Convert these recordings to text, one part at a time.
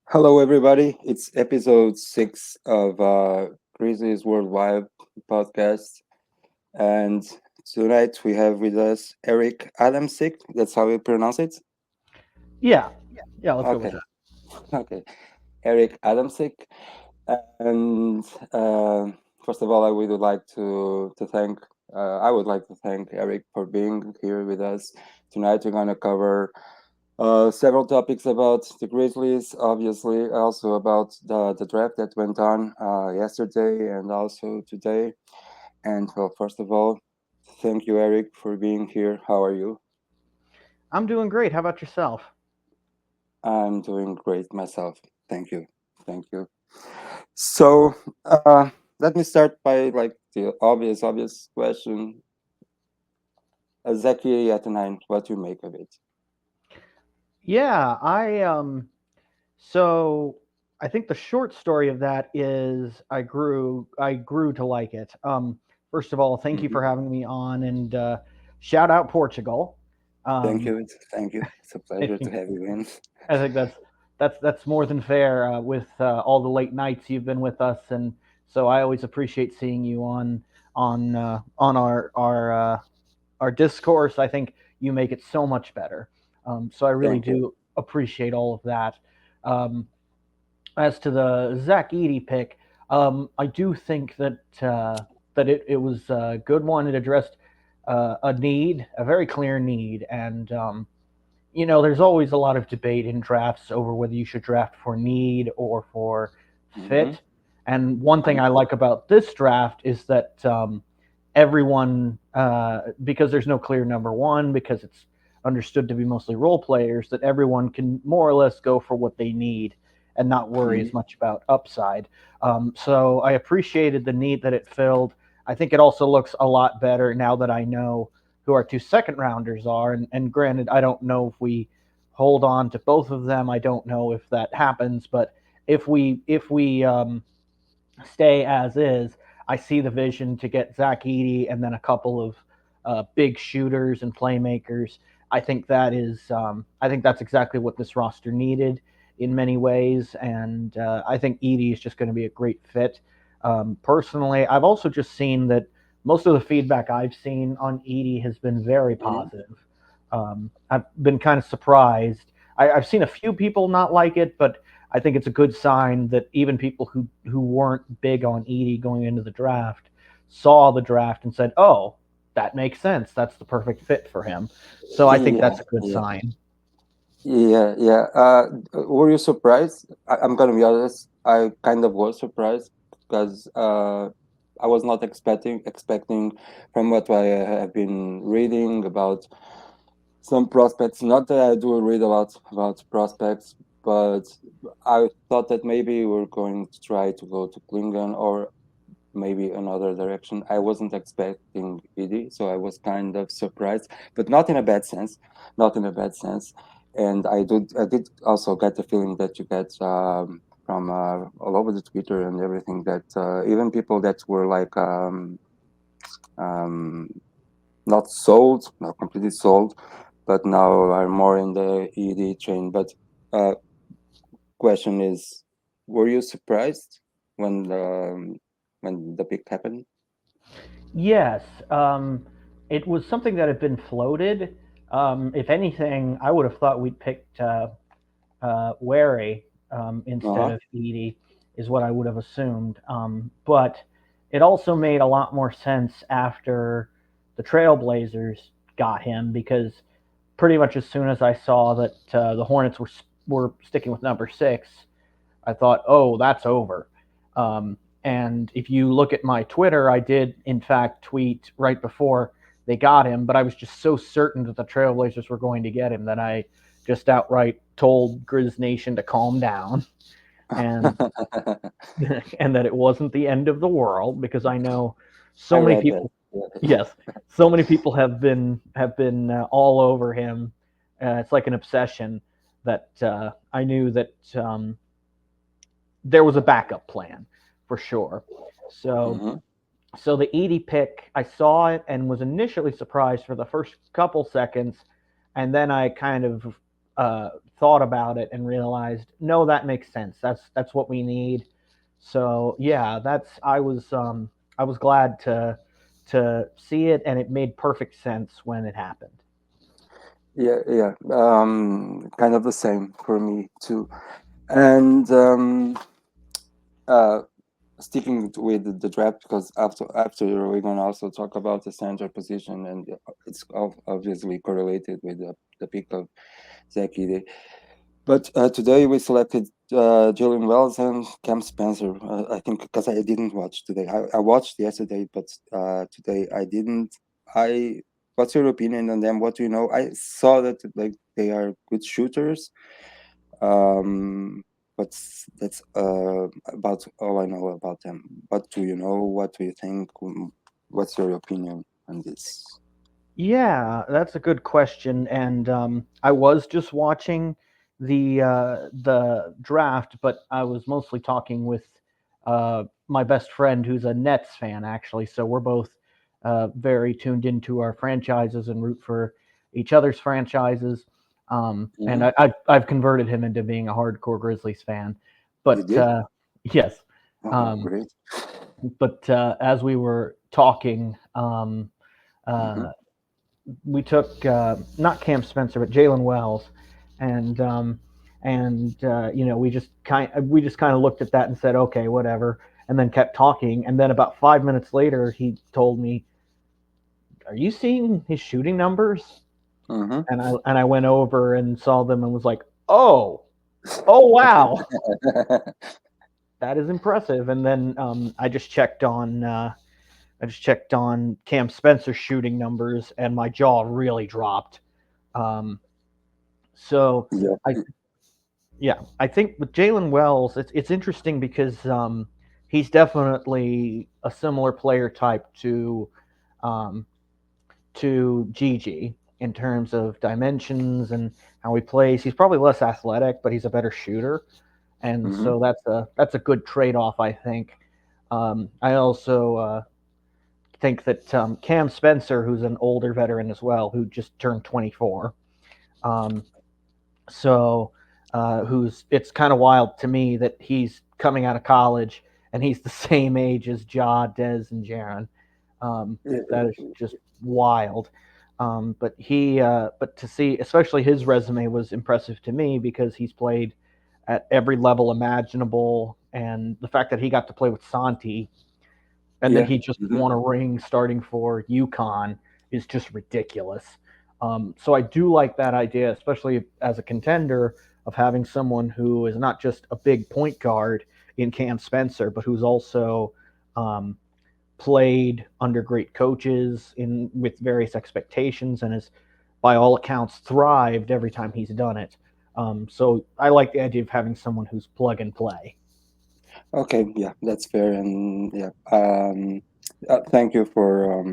Hello, everybody. It's episode 6 of Grizzlies World Wide podcast. And tonight we have with us Eric Adamcik. That's how you pronounce it? Yeah, yeah, let's go with Okay. that. Okay. Eric Adamcik. And uh, first of all, I would like to thank I would like to thank Eric for being here with us tonight. We're going to cover several topics about the Grizzlies, obviously, also about the draft that went on yesterday and also today. And well, first of all, thank you, Eric, for being here. How are you? I'm doing great. How about yourself? I'm doing great myself. Thank you. Thank you. So, let me start by like the obvious question. Zaki at 9, what do you make of it? Yeah, so I think the short story of that is I grew to like it. First of all, thank you Mhm. for having me on and shout out Portugal. Thank Um, you. Thank you. It's a I pleasure to have you in. think that's more than fair with all the late nights you've been with us, and so I always appreciate seeing you on our discourse. I think you make it so much better. So I really Thank you. do appreciate all of that. Um, as to the Zach Eady pick, I do think that it was a good one. It addressed a need, a very clear need, and there's always a lot of debate in drafts over whether you should draft for need or for Hmm. fit. And one thing I like about this draft is that everyone, because there's no clear number one, because it's understood to be mostly role players, that everyone can more or less go for what they need and not worry Hmm. as much about upside. So I appreciated the need that it filled. I think it also looks a lot better now that I know who our two second rounders are. And granted, I don't know if we hold on to both of them. I don't know if that happens, but if we stay as is, I see the vision to get Zach Eady and then a couple of big shooters and playmakers. I think that's exactly what this roster needed in many ways, and I think Eady is just going to be a great fit. Personally, I've also just seen that most of the feedback I've seen on Eady has been very Hmm. positive. I've been kind of surprised. I've seen a few people not like it, but I think it's a good sign that even people who weren't big on Edie going into the draft saw the draft and said, "Oh, that makes sense. That's the perfect fit for him." So I think Yeah, that's a good yeah, sign. yeah. Were you surprised? I'm gonna be honest. I kind of was surprised because I was not expecting from what I have been reading about some prospects. Not that I do read a lot about prospects, but I thought that maybe we're going to try to go to Klingon or maybe another direction. I wasn't expecting ED, so I was kind of surprised, but not in a bad sense, not in a bad sense. And I did also get the feeling that you get from all over the Twitter and everything that even people that were like um, not sold, not completely sold, but now are more in the ED train. But uh, question is, were you surprised when the pick happened? Yes, it was something that had been floated. If anything, I would have thought we'd picked Wary instead Uh-huh. of Edie, is what I would have assumed. But it also made a lot more sense after the Trailblazers got him because pretty much as soon as I saw that the Hornets were sticking with number 6, I thought, oh, that's over. And if you look at my Twitter, I did in fact tweet right before they got him, but I was just so certain that the Trailblazers were going to get him that I just outright told Grizz Nation to calm down and and that it wasn't the end of the world because I know I so many read that. people. Yeah. Yes, so many people have been all over him. It's like an obsession that I knew that there was a backup plan for sure. So Hmm. so the Edie pick, I saw it and was initially surprised for the first couple seconds, and then I kind of thought about it and realized, no, that makes sense. That's what we need. So yeah, that's I was glad to see it, and it made perfect sense when it happened. Yeah, yeah. Kind of the same for me too. And uh, sticking with the draft, because after we're gonna also talk about the center position, and it's obviously correlated with the pick of Zach Edey. But today we selected Jalen Wells and Cam Spencer. I think because I didn't watch today. I watched yesterday, but today I didn't. I What's your opinion on them? What do you know? I saw that like they are good shooters. Um, but that's about all I know about them. What do you know? What do you think? What's your opinion on this? Yeah, that's a good question, and I was just watching the draft, but I was mostly talking with my best friend, who's a Nets fan, actually. So we're both very tuned into our franchises and root for each other's franchises. And Hmm. I've converted him into being a hardcore Grizzlies fan. You But did? yes, Oh, um, great. but as we were talking. Hmm. Uh, we took not Cam Spencer but Jalen Wells, and we just kind of looked at that and said okay whatever, and then kept talking, and then about 5 minutes later he told me, "Are you seeing his shooting numbers?" Hmm. And I went over and saw them and was like, oh wow, that is impressive. And then I just checked on Cam Spencer's shooting numbers, and my jaw really dropped. Um, so Yeah. I Yeah, I think with Jalen Wells, it's interesting because he's definitely a similar player type um, to Gigi in terms of dimensions and how he plays. He's probably less athletic, but he's a better shooter, and Hmm. so that's a good trade off, I think. I also think that Cam Spencer, who's an older veteran as well, who just turned 24, um, so who's it's kind of wild to me that he's coming out of college and he's the same age as Ja, Des, and Jaron. That is just wild. But to see, especially his resume was impressive to me because he's played at every level imaginable, and the fact that he got to play with Santi and then Yeah. he just Hmm. won a ring starting for UConn is just ridiculous. So I do like that idea, especially as a contender, of having someone who is not just a big point guard in Cam Spencer, but who's also um, played under great coaches in with various expectations and has, by all accounts, thrived every time he's done it. So I like the idea of having someone who's plug and play. Okay. Yeah, that's fair. And yeah, thank you for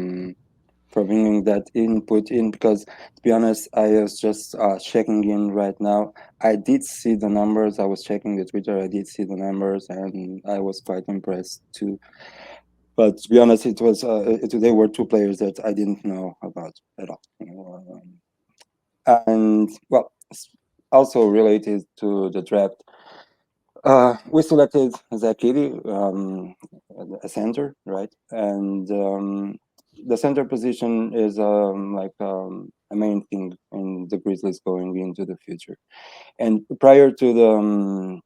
bringing that input in, because to be honest, I was just checking in right now. I did see the numbers. I was checking the Twitter. I did see the numbers, and I was quite impressed too. But to be honest, they were two players that I didn't know about at all. And well, also related to the draft, we selected Zakiri, a center, right? And the center position is a main thing in the Grizzlies going into the future. And prior to the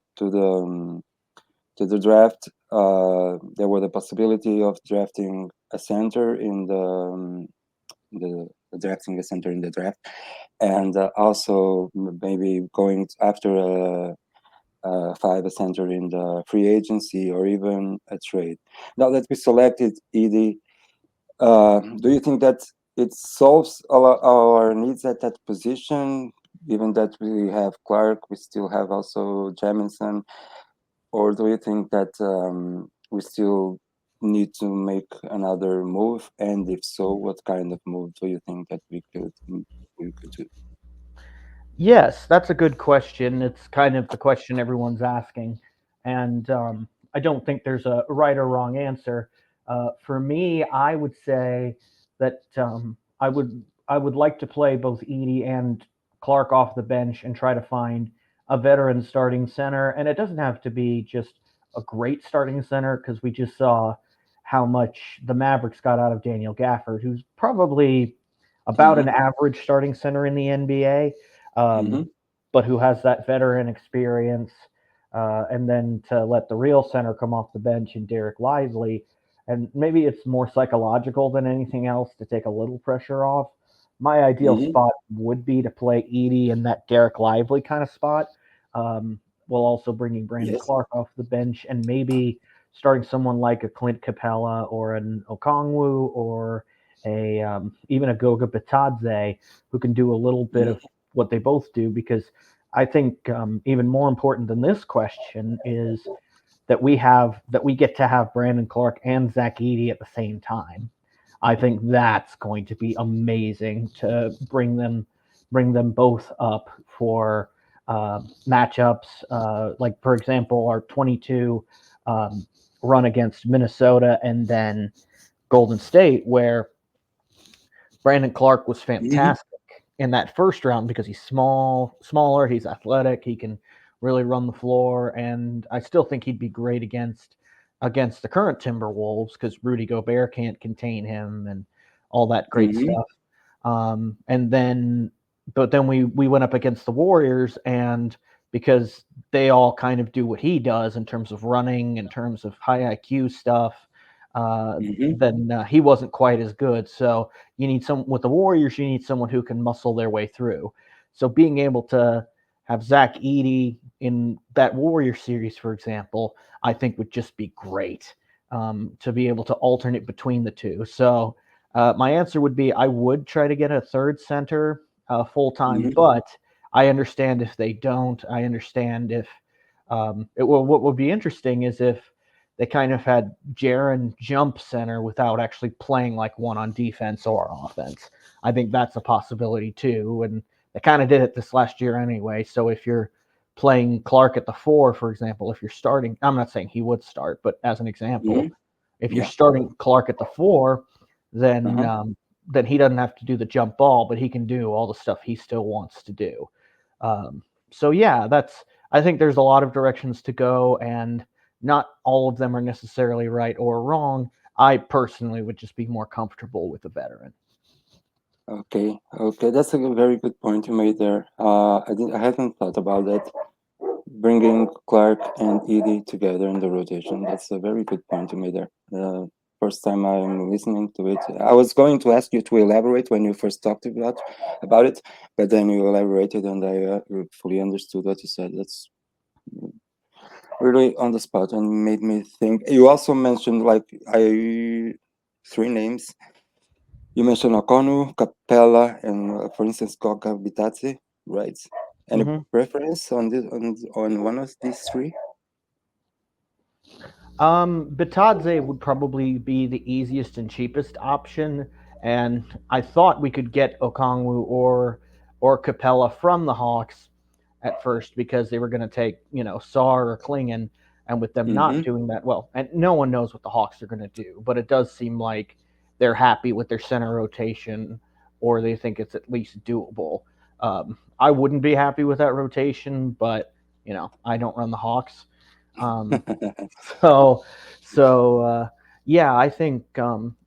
draft, there was the possibility of drafting a center in the drafting a center in the draft, and also maybe going after five a center in the free agency or even a trade. Now that we selected Edie, do you think that it solves our needs at that position? Given that we have Clark, we still have also Jamison, or do you think that we still need to make another move? And if so, what kind of move do you think that we could do? Yes, that's a good question. It's kind of the question everyone's asking, and I don't think there's a right or wrong answer. For me, I would say that I would like to play both Edie and Clark off the bench and try to find a veteran starting center. And it doesn't have to be just a great starting center because we just saw how much the Mavericks got out of Daniel Gafford, who's probably about an Mm-hmm. average starting center in the NBA, um, Mm-hmm. but who has that veteran experience. And then to let the real center come off the bench and Derek Lively. And maybe it's more psychological than anything else to take a little pressure off. My ideal Mm-hmm. spot would be to play Edie in that Derek Lively kind of spot, while also bringing Brandon Yes. Clark off the bench and maybe starting someone like a Clint Capella or an Okongwu or a even a Goga Batadze who can do a little bit of Mm-hmm. what they both do. Because I think even more important than this question is that we get to have Brandon Clark and Zach Edey at the same time. I think that's going to be amazing to bring them both up for matchups. Like for example, our 22 um, run against Minnesota and then Golden State, where Brandon Clark was Mm-hmm. fantastic in that first round because he's smaller, he's athletic, he can really run the floor, and I still think he'd be great against the current Timberwolves because Rudy Gobert can't contain him and all that great Mm-hmm. stuff. And then, but then we went up against the Warriors, and because they all kind of do what he does in terms of running, in terms of high IQ stuff, uh, Mm-hmm. then he wasn't quite as good. So you need some with the Warriors. You need someone who can muscle their way through. So being able to have Zach Edey in that Warrior series, for example, I think would just be great to be able to alternate between the two. So my answer would be I would try to get a third center full time, Mm-hmm. but I understand if they don't. I understand if what would be interesting is if they kind of had Jaron jump center without actually playing like one on defense or offense. I think that's a possibility too, and they kind of did it this last year anyway. So if you're playing Clark at the four, for example, if you're starting, I'm not saying he would start, but as an example, Mm-hmm. if you're Yeah. starting Clark at the four, then Uh-huh. um, then he doesn't have to do the jump ball, but he can do all the stuff he still wants to do. Um, so yeah, that's I think there's a lot of directions to go, and not all of them are necessarily right or wrong. I personally would just be more comfortable with a veteran. Okay. Okay. That's a very good point you made there. I hadn't thought about that. Bringing Clark and Edie together in the rotation. That's a very good point you made there. First time I'm listening to it. I was going to ask you to elaborate when you first talked about it, but then you elaborated and I fully understood what you said. That's really on the spot and made me think. You also mentioned like I three names. You mentioned Okonu, Capella, and for instance Goga Bitadze, right? Any Mm-hmm. preference on this on one of these three? Bitadze would probably be the easiest and cheapest option, and I thought we could get Okongwu or Capella from the Hawks at first because they were going to take Saar or Klingon, and with them not Mm-hmm. doing that, well, and no one knows what the Hawks are going to do, but it does seem like they're happy with their center rotation, or they think it's at least doable. I wouldn't be happy with that rotation, but I don't run the Hawks. Um, so, so yeah, I think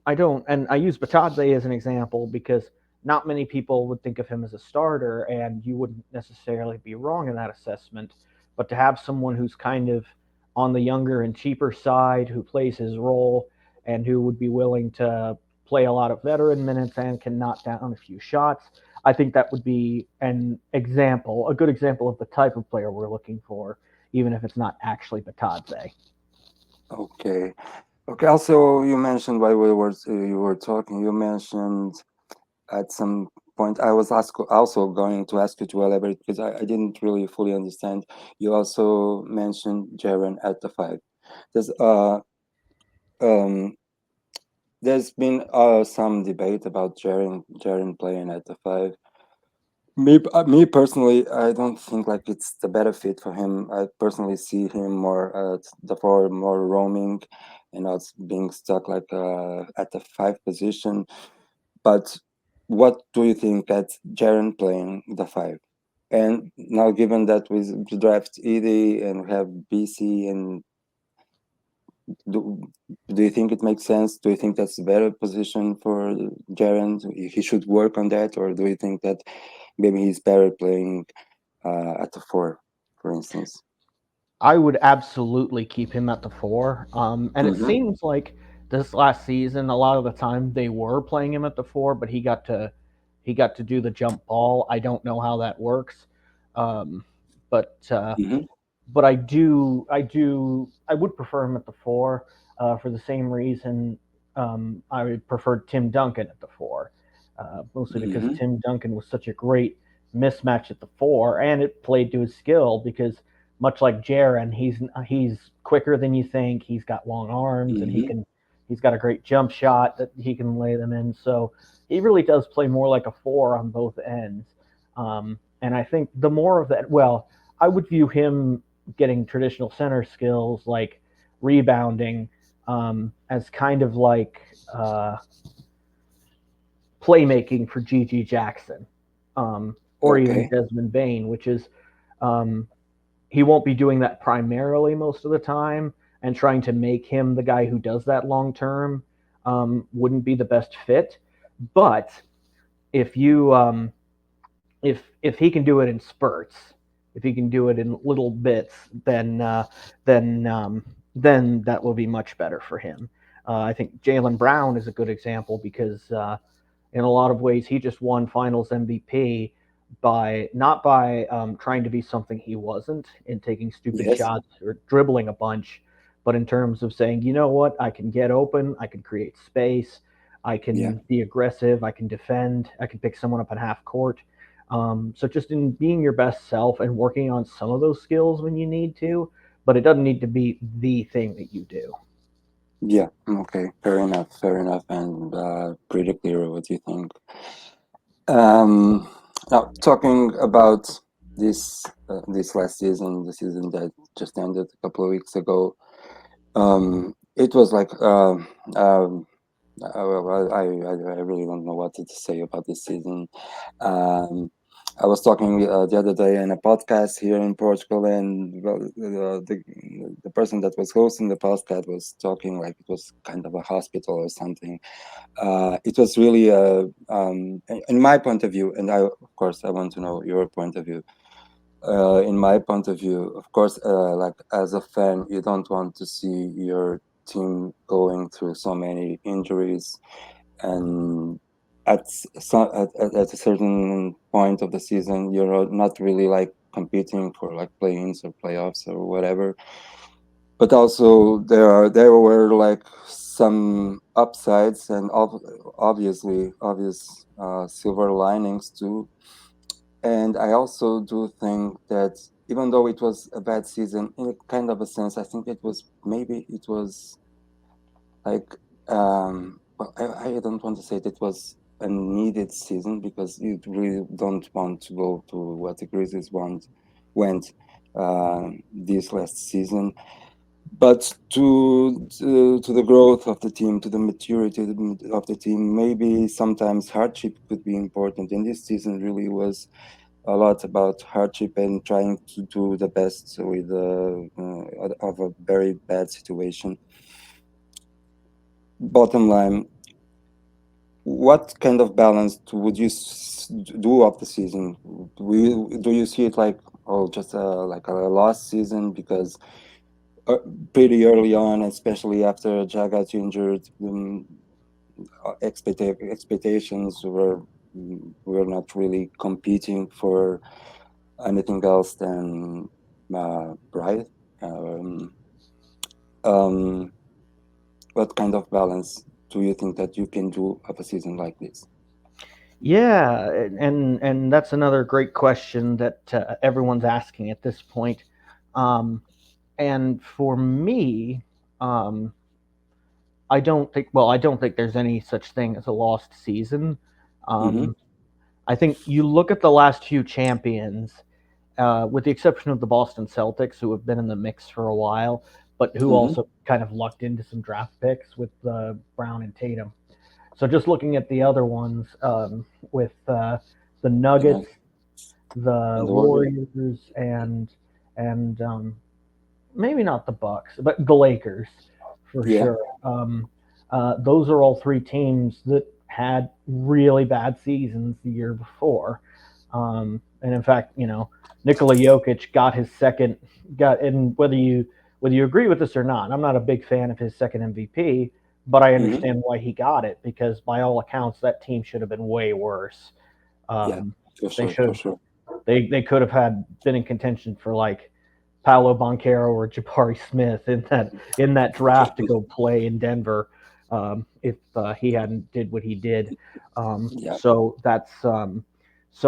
I don't, and I use Batadze as an example because not many people would think of him as a starter, and you wouldn't necessarily be wrong in that assessment. But to have someone who's kind of on the younger and cheaper side, who plays his role, and who would be willing to play a lot of veteran minutes and can knock down a few shots, I think that would be a good example of the type of player we're looking for, even if it's not actually Batadze. Okay. Okay. Also, you mentioned while you were talking, you mentioned at some point I was also going to ask you to elaborate because I didn't really fully understand. You also mentioned Jaren at the five. There's um there's been some debate about Jaren playing at the five. Me personally, I don't think like it's the better fit for him. I personally see him more at the four, more roaming, and not being stuck like at the five position. But what do you think at Jaren playing the five? And now, given that we draft Edie and we have BC, and do, do you think it makes sense? Do you think that's a better position for Jaren? He should work on that, or do you think that maybe he's better playing at the four, for instance? I would absolutely keep him at the four. And it Mm-hmm. seems like this last season, a lot of the time they were playing him at the four, but he got to do the jump ball. I don't know how that works, um, but uh, Mm-hmm. but I would prefer him at the four for the same reason I would prefer Tim Duncan at the four, mostly because Mm-hmm. Tim Duncan was such a great mismatch at the four, and it played to his skill because much like Jaron, he's quicker than you think. He's got long arms, and Mm-hmm. he's got a great jump shot that he can lay them in. So he really does play more like a four on both ends. And I think the more of that, well, I would view him getting traditional center skills like rebounding as kind of like playmaking for G.G. Jackson or even Okay. Desmond Bain, which is um, he won't be doing that primarily most of the time, and trying to make him the guy who does that long term wouldn't be the best fit. But if you if he can do it in spurts, if he can do it in little bits, then then that will be much better for him. I think Jaylen Brown is a good example because in a lot of ways he just won Finals MVP by not by trying to be something he wasn't in taking stupid Yes. shots or dribbling a bunch, but in terms of saying, you know what, I can get open, I can create space, I Yeah. can be aggressive, I can defend, I can pick someone up in half court. So just in being your best self and working on some of those skills when you need to, but it doesn't need to be the thing that you do. Yeah. Okay. Fair enough. Fair enough. And pretty clear what you think. Um, Now, talking about this last season, the season that just ended a couple of weeks ago, it was like well, I really don't know what to say about this season. Um, I was talking the other day in a podcast here in Portugal, and well, the person that was hosting the podcast was talking like it was kind of a hospital or something. It was really, in my point of view, and of course, I want to know your point of view. In my point of view, of course, like as a fan, you don't want to see your team going through so many injuries, and at a certain point of the season, you're not really like competing for like play-ins or playoffs or whatever. But also there were like some upsides and obviously obvious silver linings too. And I also do think that even though it was a bad season, in a kind of a sense, I think it was like well, I don't want to say that it was a needed season because you really don't want to go to what the Grizzlies went this last season, but to the growth of the team, to the maturity of the team, maybe sometimes hardship could be important. And this season really was a lot about hardship and trying to do the best with of a very bad situation. Bottom line, what kind of balance would you do of the season? Do you see it like, oh, just like a lost season because uh, pretty early on, especially after Ja got injured, expectations were not really competing for anything else than pride. Um, um, what kind of balance do you think that you can do of a season like this? Yeah, and that's another great question that everyone's asking at this point. Um, and for me, um, I don't think there's any such thing as a lost season. Mm-hmm. Um, I think you look at the last few champions, with the exception of the Boston Celtics, who have been in the mix for a while, but who Mm-hmm. also kind of lucked into some draft picks with Brown and Tatum. So just looking at the other ones, with the And Nuggets, then the and the Warriors. Warriors, and maybe not the Bucks, but the Lakers for Yeah. sure. Those are all three teams that had really bad seasons the year before. And in fact, Nikola Jokic got his second, and whether you agree with this or not, I'm not a big fan of his second MVP, but I Hmm. understand why he got it because by all accounts that team should have been way worse. Yeah, Um, for they sure, for should sure. they could have had been in contention for like Paolo Banchero or Jabari Smith in that draft to go play in Denver, if he hadn't did what he did. Yeah. So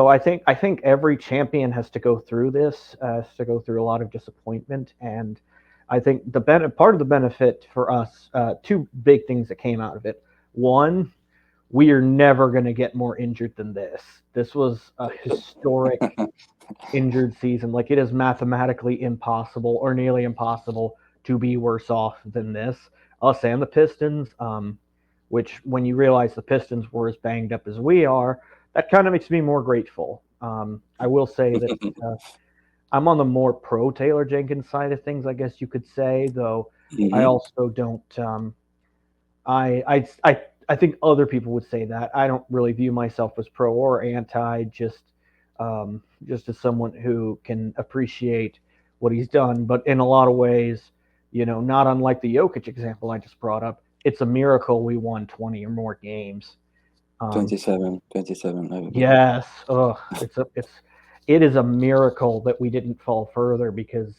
I think every champion has to go through this, has to go through a lot of disappointment, and I think part of the benefit for us, two big things that came out of it. One, we are never going to get more injured than this. This was a historic injured season. Like it is mathematically impossible or nearly impossible to be worse off than this. Us and the Pistons, which when you realize the Pistons were as banged up as we are, that kind of makes me more grateful. I will say that I'm on the more pro Taylor Jenkins side of things, I guess you could say, though I Hmm. also don't. I think other people would say that. I don't really view myself as pro or anti, just as someone who can appreciate what he's done. But in a lot of ways, not unlike the Jokic example I just brought up, it's a miracle we won 20 or more games. Um, 27, I believe. yes, it is a miracle that we didn't fall further because,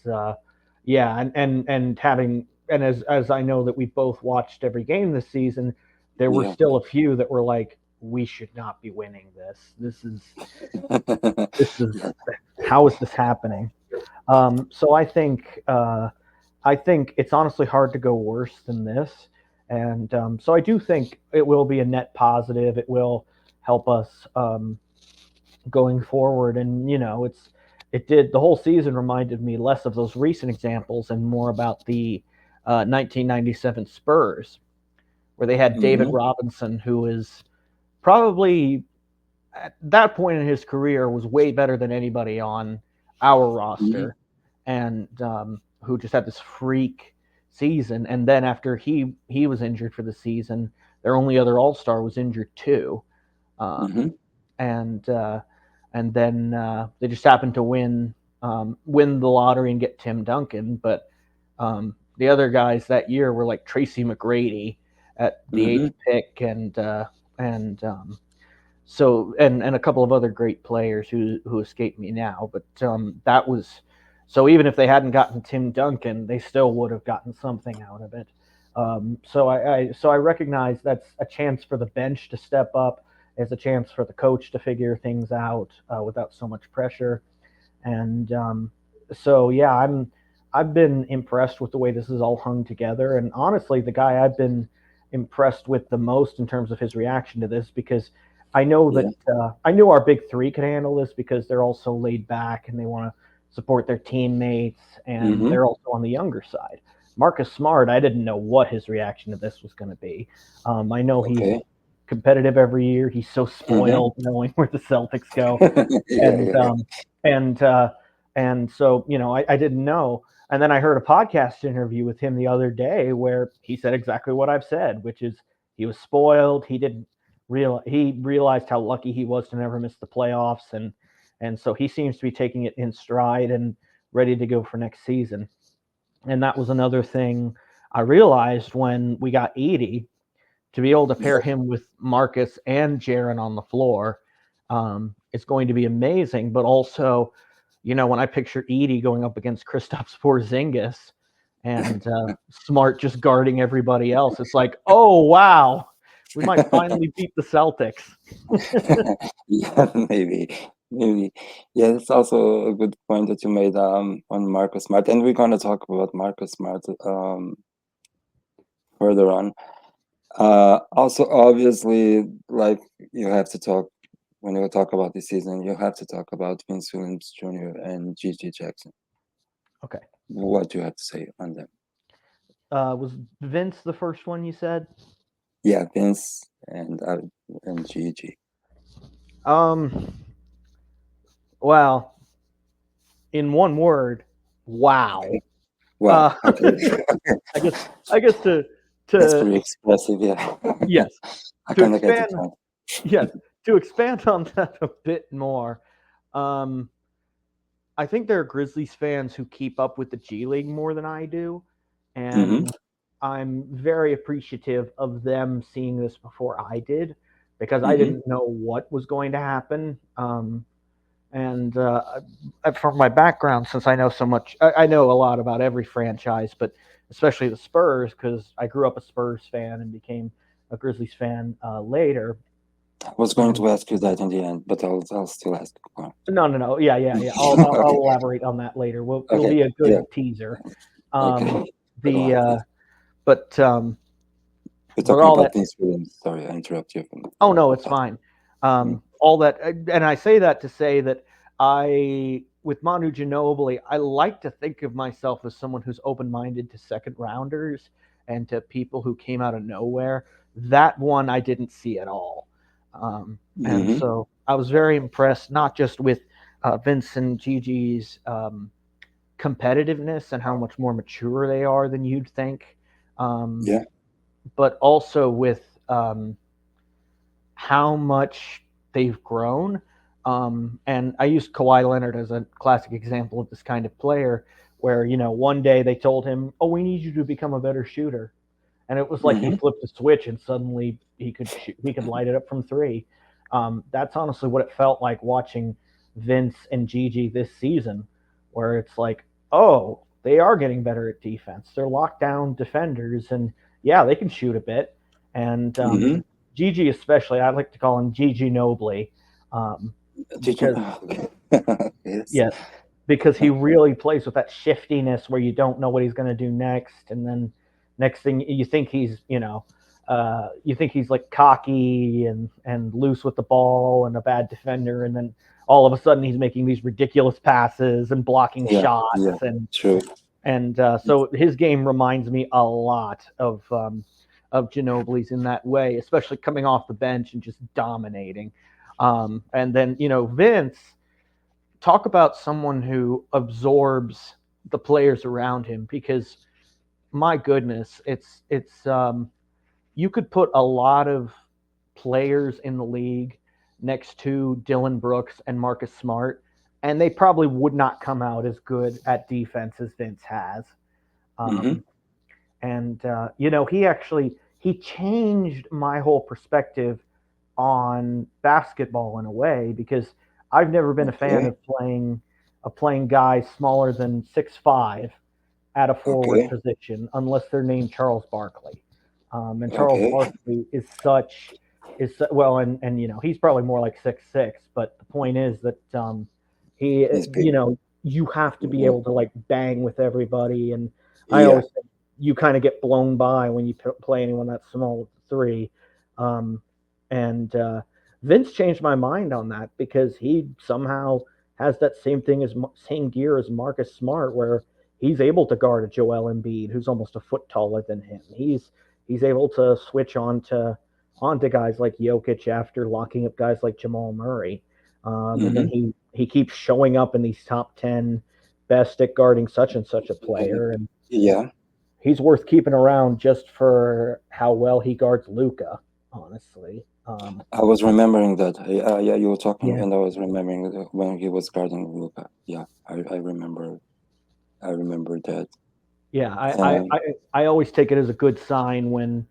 yeah, and having and as I know that we both watched every game this season, there were Yeah. still a few that were like, we should not be winning this. This is Yeah. how is this happening? So I think it's honestly hard to go worse than this, and so I do think it will be a net positive. It will help us, going forward, and it did the whole season reminded me less of those recent examples and more about the 1997 Spurs, where they had David Hmm. Robinson, who is probably at that point in his career was way better than anybody on our Hmm. roster, and who just had this freak season. And then after he was injured for the season, their only other All Star was injured too, um, Hmm. and uh, and then they just happened to win the lottery and get Tim Duncan, but the other guys that year were like Tracy McGrady at the Hmm. eighth pick, and and a couple of other great players who escape me now. But that was so even if they hadn't gotten Tim Duncan, they still would have gotten something out of it. So I recognize that's a chance for the bench to step up, as a chance for the coach to figure things out without so much pressure. And so yeah, I've been impressed with the way this is all hung together. And honestly, the guy I've been impressed with the most in terms of his reaction to this, because I know that Yeah. I knew our big three could handle this because they're also laid back and they want to support their teammates, and Hmm. they're also on the younger side. Marcus Smart, I didn't know what his reaction to this was going to be. I know he's Okay. competitive every year. He's so Hmm. spoiled knowing where the Celtics go, Yeah, and yeah, yeah. and uh, and so I didn't know. And then I heard a podcast interview with him the other day where he said exactly what I've said, which is he was spoiled. He realized how lucky he was to never miss the playoffs, and so he seems to be taking it in stride and ready to go for next season. And that was another thing I realized when we got Edie, to be able to pair Yep. him with Marcus and Jaron on the floor, it's going to be amazing. But also, when I picture Edie going up against Kristaps Porzingis and Smart just guarding everybody else, it's like, oh wow, we might finally beat the Celtics. Yeah, maybe, maybe. Yeah, that's also a good point that you made on Marcus Smart, and we're gonna talk about Marcus Smart further on. Also, obviously, like you have to talk when you talk about this season, you have to talk about Vince Williams Jr. and G.G. Jackson. Okay. What do you have to say on them? Was Vince the first one you said? Yeah, Vince and Gigi. Um, well, in one word, wow. Okay. Wow. Uh, Okay. I guess I guess That's to pretty expressive. Yeah. yes, I to kind of get the expand point. yes, to expand on that a bit more. Um, I think there are Grizzlies fans who keep up with the G League more than I do, Mm-hmm. and I'm very appreciative of them seeing this before I did because I Mm-hmm. didn't know what was going to happen. And from my background, since I know so much, I know a lot about every franchise, but especially the Spurs because I grew up a Spurs fan and became a Grizzlies fan later. I was going Um, to ask you that in the end, but I'll still ask. More. no, no, no. Yeah, yeah, yeah. I'll Okay. elaborate on that later. It'll Okay. be a Yeah. good teaser. Okay. Um, Good the one, please. but um, We're but talking all that. about Vince Williams. Sorry, I interrupt you Oh no, for it's that. fine. Mm. All that, and I say that to say that I, with Manu Ginobili, I like to think of myself as someone who's open-minded to second rounders and to people who came out of nowhere. That one I didn't see at all, and Mm-hmm. so I was very impressed, not just with Vince and Gigi's competitiveness and how much more mature they are than you'd think, um, Yeah. but also with how much they've grown. And I used Kawhi Leonard as a classic example of this kind of player, where one day they told him, "Oh, we need you to become a better shooter," and it was like he Mm-hmm. flipped a switch and suddenly he could light it up from three. That's honestly what it felt like watching Vince and Gigi this season, where it's like, oh, they are getting better at defense. They're lockdown defenders, and yeah, they can shoot a bit. And Mm-hmm. Gigi, especially, I like to call him Gigi Nobly, um, Did you? because Okay. Yes. yes, because he really plays with that shiftiness where you don't know what he's going to do next, and then next thing you think you think he's like cocky and loose with the ball and a bad defender, and then all of a sudden he's making these ridiculous passes and blocking Yeah. Yeah. shots, True. and so his game reminds me a lot of Ginobili's in that way, especially coming off the bench and just dominating. And then Vince, talk about someone who absorbs the players around him because my goodness, it's you could put a lot of players in the league next to Dylan Brooks and Marcus Smart, and they probably would not come out as good at defense as Vince has. Mm-hmm. Um, and he changed my whole perspective on basketball in a way because I've never been a fan Okay. of playing guys smaller than 6'5" at a forward Okay. position unless they're named Charles Barkley. And Charles Okay. Barkley well, and he's probably more like 6'6", but the point is that he He's big. you have to be Yeah. able to like bang with everybody, and I Yeah. always think you kind of get blown by when you play anyone that's small with three. Um, and Vince changed my mind on that because he somehow has that same gear as Marcus Smart, where he's able to guard a Joel Embiid who's almost a foot taller than him. He's able to switch onto guys like Jokic after locking up guys like Jamal Murray, and then Mm-hmm. he keeps showing up in these top 10 best at guarding such and such a player, and Yeah. he's worth keeping around just for how well he guards Luca. Honestly, I was remembering that. Yeah, you were talking, yeah, and I was remembering when he was guarding Luca. Yeah, I remember. I remember that. yeah. Um, I always take it as a good sign when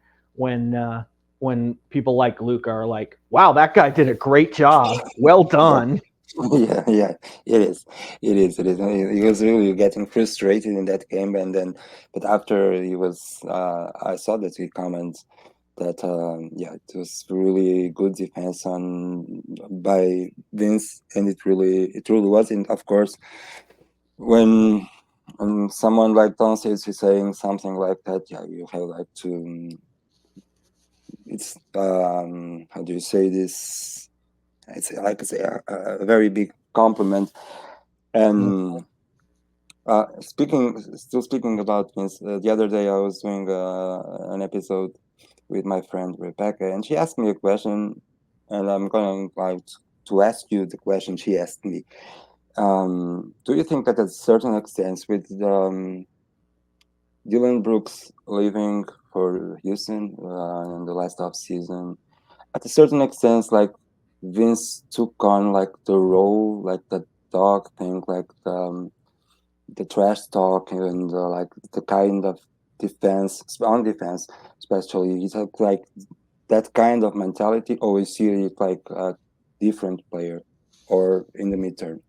uh, when people like Luca are like, "Wow, that guy did a great job. Well yeah, done." yeah, yeah. It is. It is. It is. He was really getting frustrated in that game, and then, but after he was, I saw that he comments that, yeah, it was really good defense on by Vince, and it really was. And of course, when someone like Don says he's saying something like that, yeah, you have like to. It's how do you say this? It's like I say a very big compliment. Yeah. And still speaking about Vince, the other day I was doing an episode with my friend Rebecca, and she asked me a question, and I'm going to ask you the question she asked me. Do you think that at a certain extent, with Dylan Brooks leaving for Houston in the last off season, at a certain extent, like Vince took on like the role, like the dog thing, like the trash talk and like the kind of defense on defense, especially he's like that kind of mentality, or is he like a different player, or in the midterm?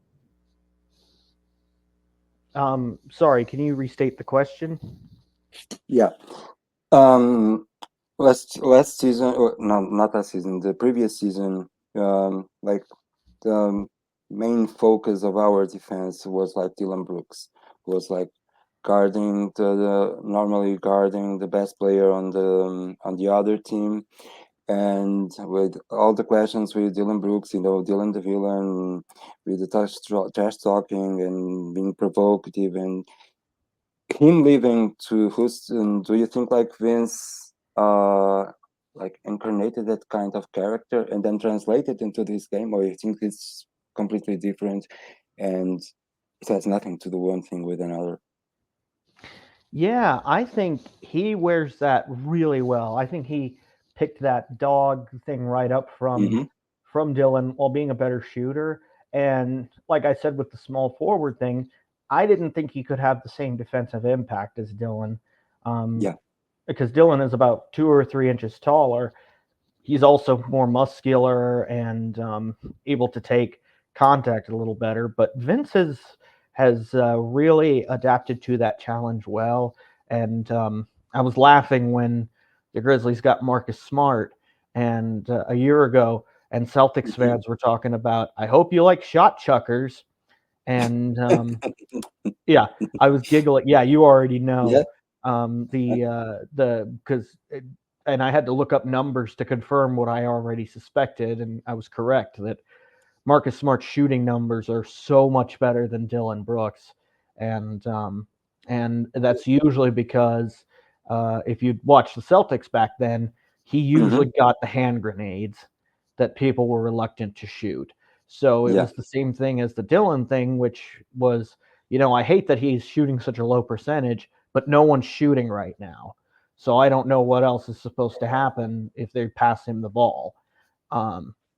Sorry, can you restate the question? Yeah. Um, last season, or no, not last season, the previous season, like the main focus of our defense was like Dylan Brooks, was like guarding the normally guarding the best player on the other team, and with all the questions with Dylan Brooks, Dylan the villain, with the trash talking and being provocative, and him leaving to Houston, do you think like Vince like incarnated that kind of character and then translated into this game, or you think it's completely different and it has nothing to do one thing with another? Yeah, I think he wears that really well. I think he picked that dog thing right up Mm-hmm. from Dylan while being a better shooter. And like I said with the small forward thing, I didn't think he could have the same defensive impact as Dylan, um, Yeah. because Dylan is about 2 or 3 inches taller. He's also more muscular and able to take contact a little better. But Vince has really adapted to that challenge well. And I was laughing when the Grizzlies got Marcus Smart and a year ago, and Celtics Mm-hmm. fans were talking about, I hope you like shot chuckers. And yeah, I was giggling. Yeah, you already Yeah. know the because and I had to look up numbers to confirm what I already suspected, and I was correct that Marcus Smart's shooting numbers are so much better than Dylan Brooks, and and that's usually because if you watch the Celtics back then, he Mm-hmm. usually got the hand grenades that people were reluctant to shoot. So it Yeah. was the same thing as the Dylan thing, which was, I hate that he's shooting such a low percentage, but no one's shooting right now. So I don't know what else is supposed to happen if they pass him the ball.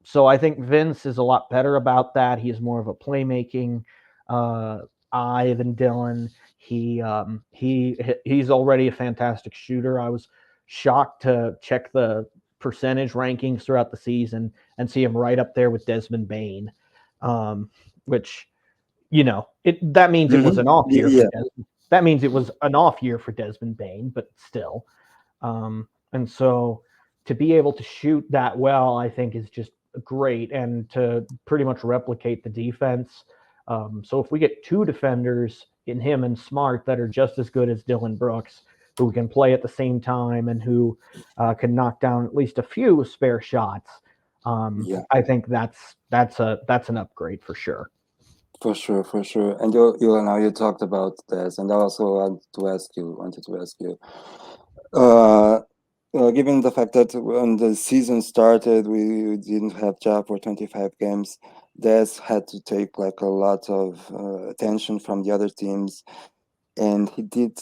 So I think Vince is a lot better about that. He's more of a playmaking uh, eye than Dylan. He's already a fantastic shooter. I was shocked to check the percentage rankings throughout the season and see him right up there with Desmond Bain, which that means it was Mm-hmm. an off year for Yeah. Desmond. That means it was an off year for Desmond Bain, but still. And so to be able to shoot that well, I think is just great, and to pretty much replicate the defense. So if we get two defenders in him and Smart that are just as good as Dylan Brooks, who can play at the same time and who can knock down at least a few spare shots, Yeah. I think that's an upgrade for sure. For sure, for sure. And you now you talked about this, and I also wanted to ask you, uh, given the fact that when the season started, we didn't have Ja for 25 games. Des had to take like a lot of attention from the other teams, and he did,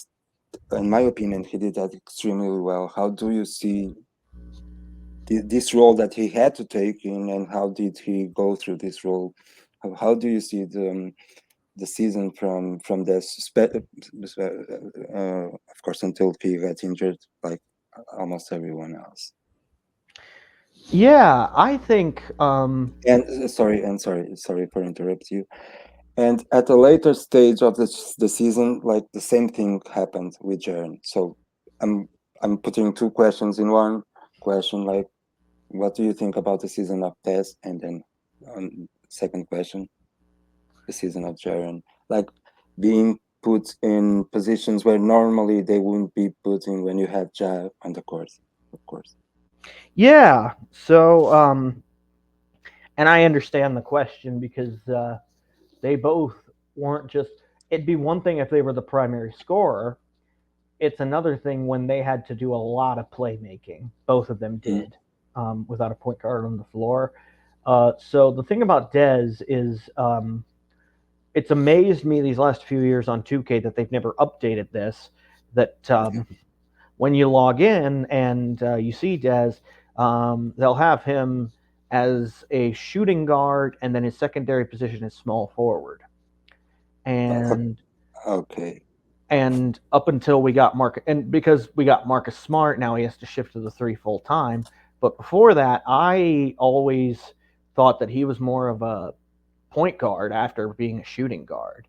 in my opinion, he did that extremely well. How do you see this role that he had to take in, and how did he go through this role? How do you see the season from of course, until he got injured, like almost everyone else? Yeah, I think And sorry for interrupt you. And at a later stage of the season, like the same thing happened with Jaren. So I'm I'm putting two questions in one question. Like, what do you think about the season of Tess? And then second question, the season of Jaren. Like being put in positions where normally they wouldn't be put in when you have Ja on the course, of course. yeah. So and I understand the question because they both weren't just. It'd be one thing if they were the primary scorer. it's another thing when they had to do a lot of playmaking. Both of them Mm. did, without a point guard on the floor. So the thing about Dez is, it's amazed me these last few years on 2K that they've never updated this. That Yeah. when you log in and you see Dez, they'll have him as a shooting guard, and then his secondary position is small forward. Uh, And okay. up until we got Marcus, and because we got Marcus Smart, now he has to shift to the three full time. But before that, I always thought that he was more of a point guard after being a shooting guard.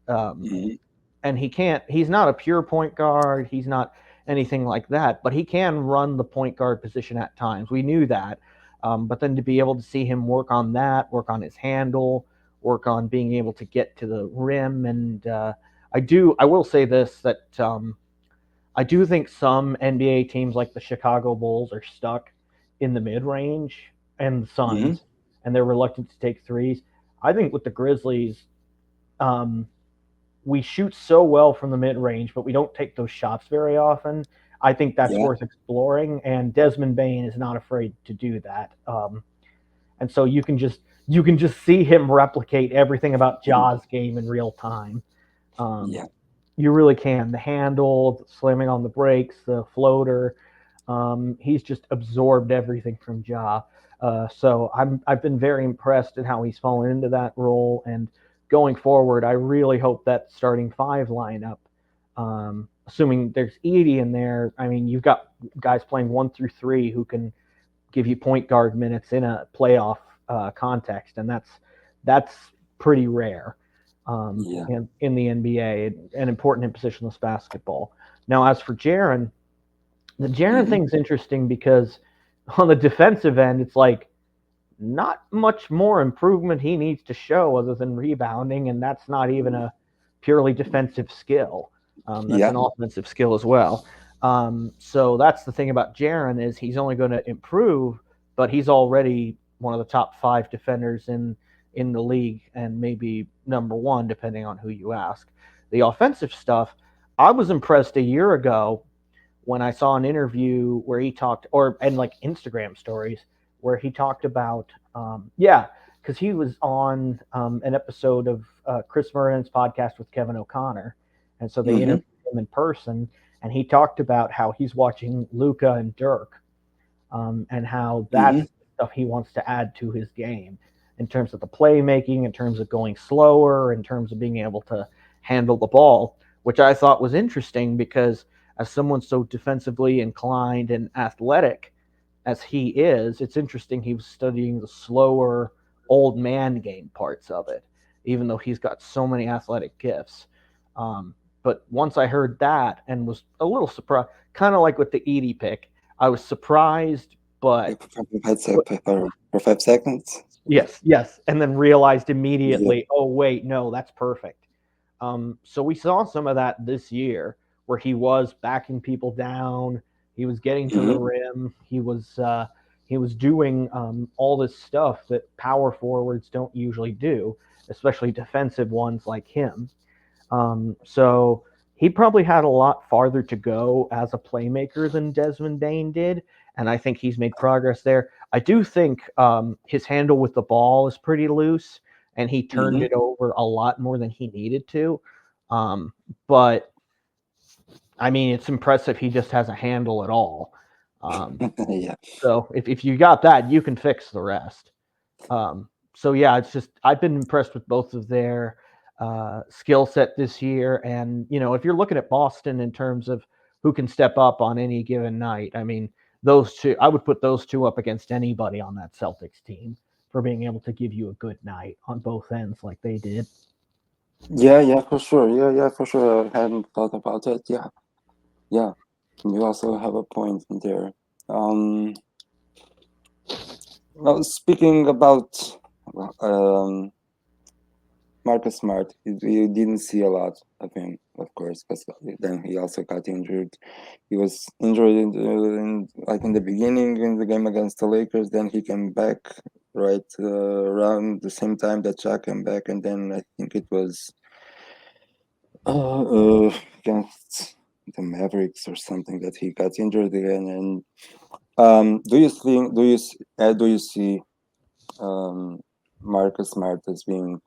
Um, Mm. and he's not a pure point guard. He's not anything like that, but he can run the point guard position at times. We knew that. But then to be able to see him work on that, work on his handle, work on being able to get to the rim. And I will say this, that I do think some NBA teams like the Chicago Bulls are stuck in the mid range, and the Mm. Suns, and they're reluctant to take threes. I think with the Grizzlies, um, we shoot so well from the mid range, but we don't take those shots very often. I think that's Yeah. worth exploring, and Desmond Bain is not afraid to do that. And so you can just see him replicate everything about Mm. Ja's game in real time. Um, Yeah. you really can. The handle, the slamming on the brakes, the floater. He's just absorbed everything from Ja. So I've been very impressed at how he's fallen into that role. And going forward, I really hope that starting five lineup, assuming there's Edie in there, I mean, you've got guys playing 1 through 3 who can give you point guard minutes in a playoff context, and that's pretty rare, Yeah. in the NBA, and important in positionless basketball. Now, as for Jaron, the Jaron Mm. thing's interesting because on the defensive end, it's like not much more improvement he needs to show other than rebounding, and that's not even a purely defensive skill. That's Yeah. an offensive skill as well. So that's the thing about Jaron, is he's only going to improve, but he's already one of the top 5 defenders in the league, and maybe number 1 depending on who you ask. The offensive stuff, I was impressed a year ago when I saw an interview where he talked, or and like Instagram stories where he talked about, yeah, because he was on an episode of Chris Vernon's podcast with Kevin O'Connor, and so they Mm-hmm. interviewed him in person, and he talked about how he's watching Luca and Dirk, and how Mm-hmm. that's stuff he wants to add to his game in terms of the playmaking, in terms of going slower, in terms of being able to handle the ball, which I thought was interesting because as someone so defensively inclined and athletic as he is, it's interesting he was studying the slower old man game parts of it, even though he's got so many athletic gifts. But once I heard that and was a little surprised, kind of like with the Edie pick, I was surprised, Yeah, but for 5 seconds. yes, yes, and then realized Yeah. immediately, oh wait, no, that's perfect. So we saw some of that this year, where he was backing people down, he was getting to the Mm-hmm. rim, he was doing all this stuff that power forwards don't usually do, especially defensive ones like him. So he probably had a lot farther to go as a playmaker than Desmond Bain did, and I think he's made progress there. I do think his handle with the ball is pretty loose, and he turned Mm-hmm. it over a lot more than he needed to. But I mean, it's impressive he just has a handle at all. Um, Yeah. so if you got that, you can fix the rest. So yeah, it's just I've been impressed with both of their skill set this year, and if you're looking at Boston in terms of who can step up on any given night, I mean those two, I would put those two up against anybody on that Celtics team for being able to give you a good night on both ends like they did. Yeah, yeah, for sure. Yeah, yeah, for sure. I hadn't thought about it. Yeah, yeah. You also have a point there. Um, well, speaking about um, Marcus Smart, you didn't see a lot of him, of course, because then he also got injured. He was injured like in the beginning in the game against the Lakers. Then he came back right around the same time that Shaq came back, and then I think it was against the Mavericks or something that he got injured again. And do you see Marcus Smart as being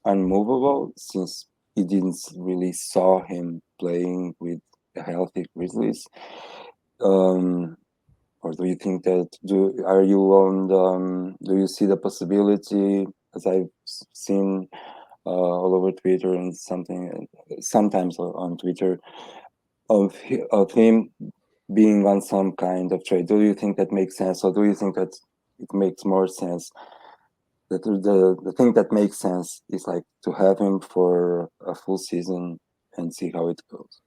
unmovable since he didn't really saw him playing with a healthy Grizzlies? Or do you think that do you see the possibility, as I've seen all over Twitter and sometimes on Twitter, of him being on some kind of trade? Do you think that makes sense, or do you think that it makes more sense that the thing that makes sense is like to have him for a full season and see how it goes?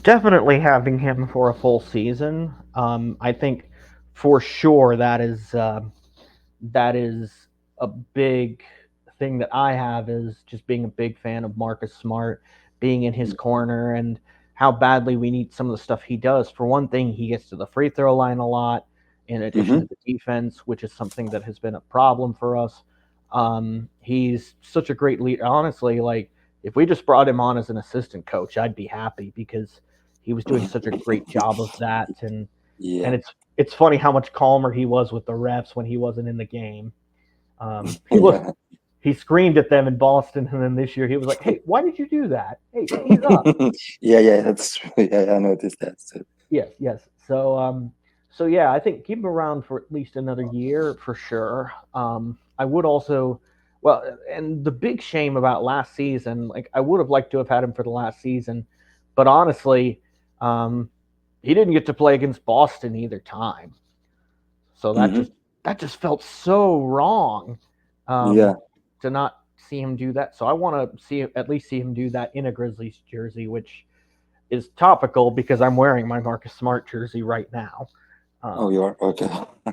Definitely having him for a full season. I think for sure that is a big thing that I have is just being a big fan of Marcus Smart, being in his corner, and how badly we need some of the stuff he does. For one thing, he gets to the free throw line a lot, in addition to the defense, which is something that has been a problem for us. He's such a great leader. Honestly, like if we just brought him on as an assistant coach, I'd be happy because he was doing such a great job of that. And Yeah. it's funny how much calmer he was with the refs when he wasn't in the game. He was Yeah. he screamed at them in Boston, and then this year he was like, "Hey, why did you do that? Hey, ease up." Yeah, that's true. Yeah, I noticed that too. Yes, yes. So yeah, I think keep him around for at least another year for sure. I would also, well, and the big shame about last season, like I would have liked to have had him for the last season, but honestly, um, he didn't get to play against Boston either time. So Hmm. that just felt so wrong, um, Yeah. to not see him do that. So I want to see at least see him do that in a Grizzlies jersey, which is topical because I'm wearing my Marcus Smart jersey right now. Oh, Um, you are okay.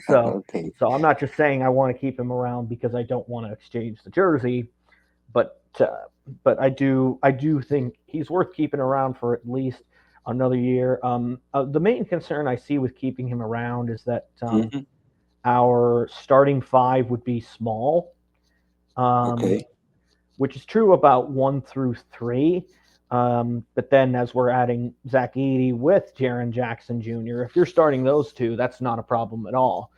so Okay. so I'm not just saying I want to keep him around because I don't want to exchange the jersey, but I do think he's worth keeping around for at least another year. The main concern I see with keeping him around is that Hmm. our starting five would be small, um, Okay. which is true about 1 through 3. But then as we're adding Zach Edey with Jaron Jackson Jr., if you're starting those two, that's not a problem at all.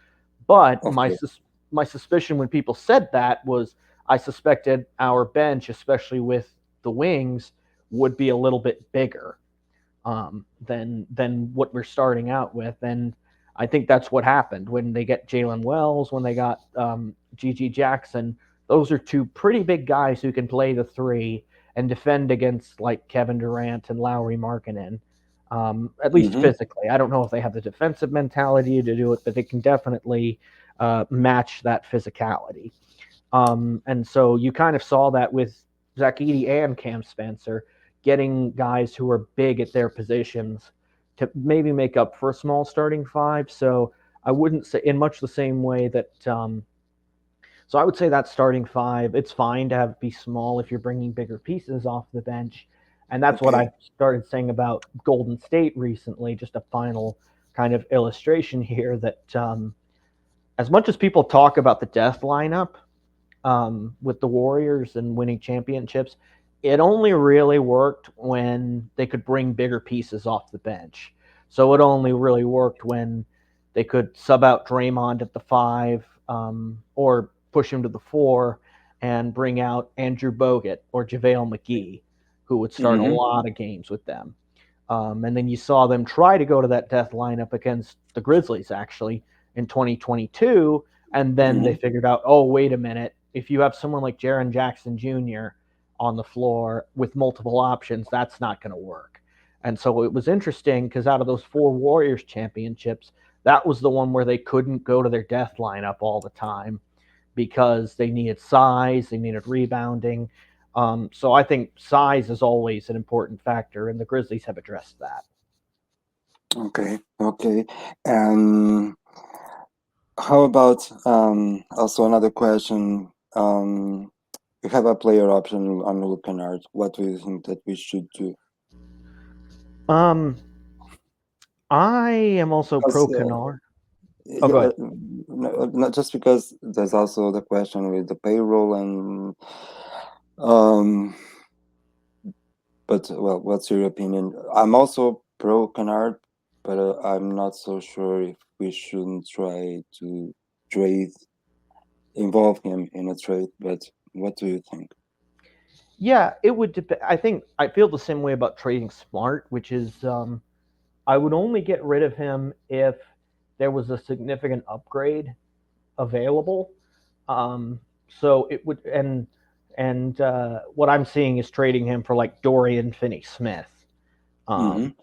But Okay. my suspicion when people said that was I suspected our bench, especially with the wings, would be a little bit bigger, than what we're starting out with. And I think that's what happened when they get Jalen Wells, when they got GG Jackson. Those are two pretty big guys who can play the three and defend against like Kevin Durant and Lowry Markkinen. At least Hmm. physically. I don't know if they have the defensive mentality to do it, but they can definitely match that physicality. And so you kind of saw that with Zach Edey and Cam Spencer getting guys who are big at their positions to maybe make up for a small starting five. So I wouldn't say in much the same way that. So I would say that starting five, it's fine to have be small if you're bringing bigger pieces off the bench, and that's what Okay. I started saying about Golden State recently. Just a final kind of illustration here that as much as people talk about the death lineup, with the Warriors and winning championships, it only really worked when they could bring bigger pieces off the bench. So it only really worked when they could sub out Draymond at the 5, or push him to the 4 and bring out Andrew Bogut or JaVale McGee, who would start a Hmm. lot of games with them. And then you saw them try to go to that death lineup against the Grizzlies actually in 2022. And then they Hmm. figured out, oh, wait a minute. If you have someone like Jaron Jackson Jr. on the floor with multiple options, that's not going to work. And so it was interesting because out of those 4 Warriors championships, that was the one where they couldn't go to their death lineup all the time because they needed size, they needed rebounding. So I think size is always an important factor, and the Grizzlies have addressed that. Okay. Okay. And how about also another question? We have a player option on looking at. What do you think that we should do? Um, I am also Because pro Canard. Oh, yeah, go ahead. not just because there's also the question with the payroll and um, But well, what's your opinion? I'm also pro Canard, but I'm not so sure if we shouldn't try to trade, involve him in a trade. But what do you think? Yeah, it would depend. I think I feel the same way about trading Smart, which is I would only get rid of him if there was a significant upgrade available. Um, so it would, and what I'm seeing is trading him for like Dorian Finney-Smith, Mm-hmm. um,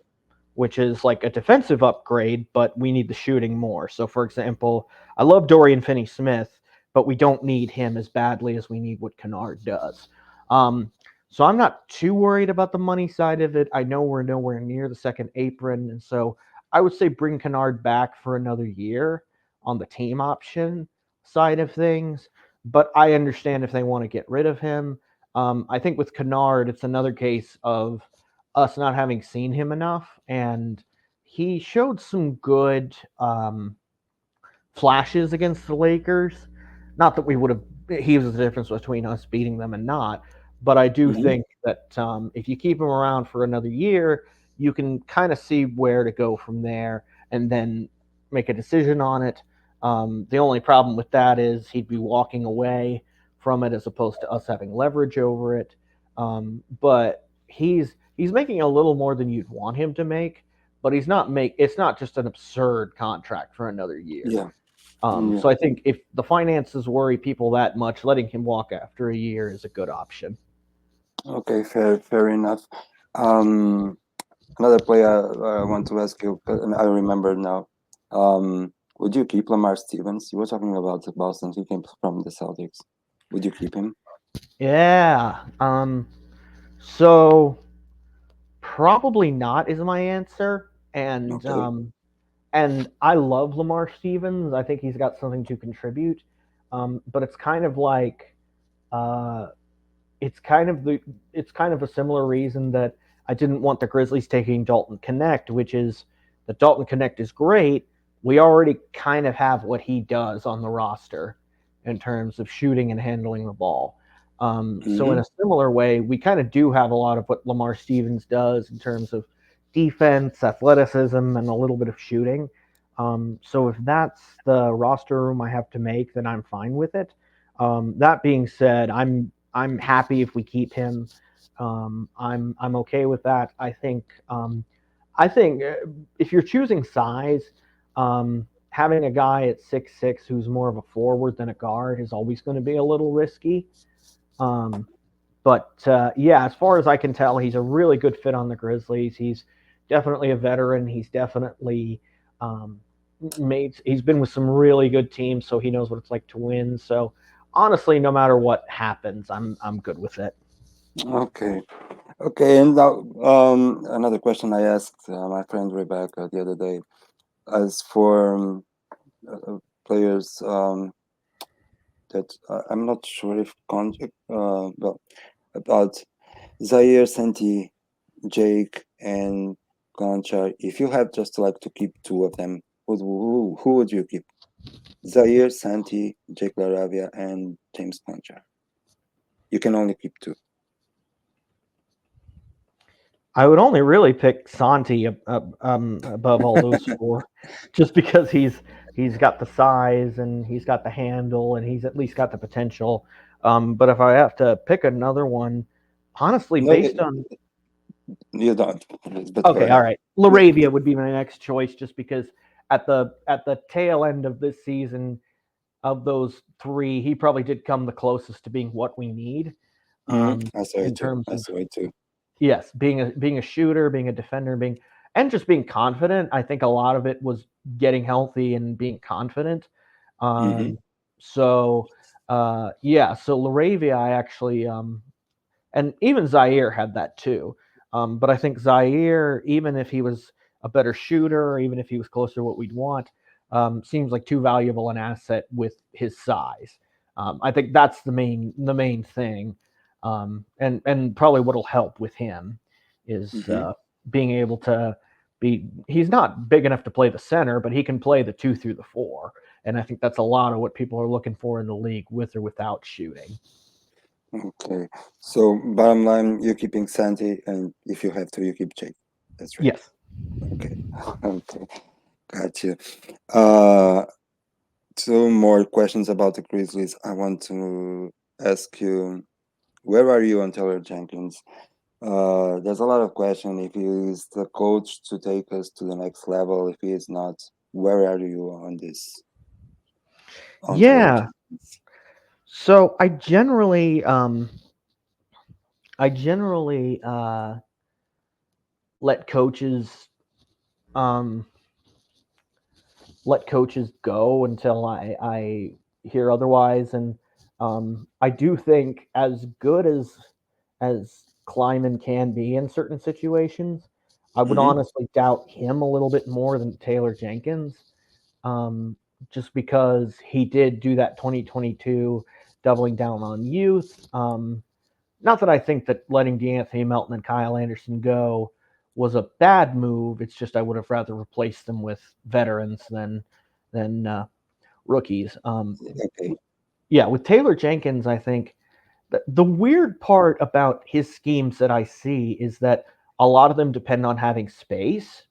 which is like a defensive upgrade, but we need the shooting more. So, for example, I love Dorian Finney-Smith, but we don't need him as badly as we need what Kennard does. Um, so I'm not too worried about the money side of it. I know we're nowhere near the second apron, and so I would say bring Kennard back for another year on the team option side of things. But I understand if they want to get rid of him. I think with Kennard, it's another case of us not having seen him enough, and he showed some good flashes against the Lakers. Not that we would have, he was the difference between us beating them and not, but I do Mm-hmm. think that if you keep him around for another year, you can kind of see where to go from there and then make a decision on it. The only problem with that is he'd be walking away from it as opposed to us having leverage over it. But he's making a little more than you'd want him to make, but he's not make it's not just an absurd contract for another year. Yeah. Yeah. So I think if the finances worry people that much, letting him walk after a year is a good option. Okay. Fair enough. Um, Another player I want to ask you, and I remember now. Would you keep Lamar Stevens? You were talking about Boston. He came from the Celtics. Would you keep him? Yeah. So probably not is my answer, Okay. and I love Lamar Stevens. I think he's got something to contribute, but it's kind of like uh, it's kind of the it's kind of a similar reason that I didn't want the Grizzlies taking Dalton Knecht, which is that Dalton Knecht is great. We already kind of have what he does on the roster in terms of shooting and handling the ball. So in Mm-hmm. a similar way, we kind of do have a lot of what Lamar Stevens does in terms of defense, athleticism, and a little bit of shooting. So if that's the roster room I have to make, then I'm fine with it. That being said, I'm happy if we keep him. I'm okay with that. I think if you're choosing size, having a guy at 6'6" who's more of a forward than a guard is always going to be a little risky. Um, but yeah, as far as I can tell, he's a really good fit on the Grizzlies. He's definitely a veteran. He's definitely um, he's been with some really good teams, so he knows what it's like to win. So honestly, no matter what happens, I'm good with it. Okay. Okay. And now, another question I asked my friend Rebecca the other day, as for players that I'm not sure if well, about Zaire, Santi, Jake, and Conchar. If you have just like to keep two of them, who would you keep? Zaire, Santi, Jake Laravia, and James Conchar. You can only keep two. I would only really pick Santi above all those four, just because he's got the size and he's got the handle and he's at least got the potential. But if I have to pick another one, honestly, No, based on you don't. But go okay, all ahead. right, Yeah. Laravia would be my next choice, just because at the tail end of this season, of those three, he probably did come the closest to being what we need I saw in it too. terms I of saw it too. yes, being a shooter, being a defender, being and just being confident. I think a lot of it was getting healthy and being confident. Mm-hmm. Um, so yeah, so Laravia, I actually and even Zaire had that too. But I think Zaire, even if he was a better shooter, or even if he was closer to what we'd want, seems like too valuable an asset with his size. I think that's the main thing, and probably what'll help with him is Mm-hmm. being able to be. He's not big enough to play the center, but he can play the 2 through the 4, and I think that's a lot of what people are looking for in the league, with or without shooting. Okay. So bottom line, you're keeping Santi, and if you have to, you keep Jake. That's right. Yes. Okay. Okay. Gotcha. Uh, Two more questions about the Grizzlies. I want to ask you, where are you on Taylor Jenkins? There's a lot of question if he is the coach to take us to the next level. If he is not, where are you on this on Taylor Yeah. Jenkins? So I generally let coaches um let coaches go until I hear otherwise. And I do think as good as Kleiman can be in certain situations, I would Mm-hmm. honestly doubt him a little bit more than Taylor Jenkins, um, just because he did do that 2022 doubling down on youth. Not that I think that letting DeAnthony Melton and Kyle Anderson go was a bad move. It's just I would have rather replaced them with veterans than rookies. Okay. Yeah, with Taylor Jenkins, I think the weird part about his schemes that I see is that a lot of them depend on having space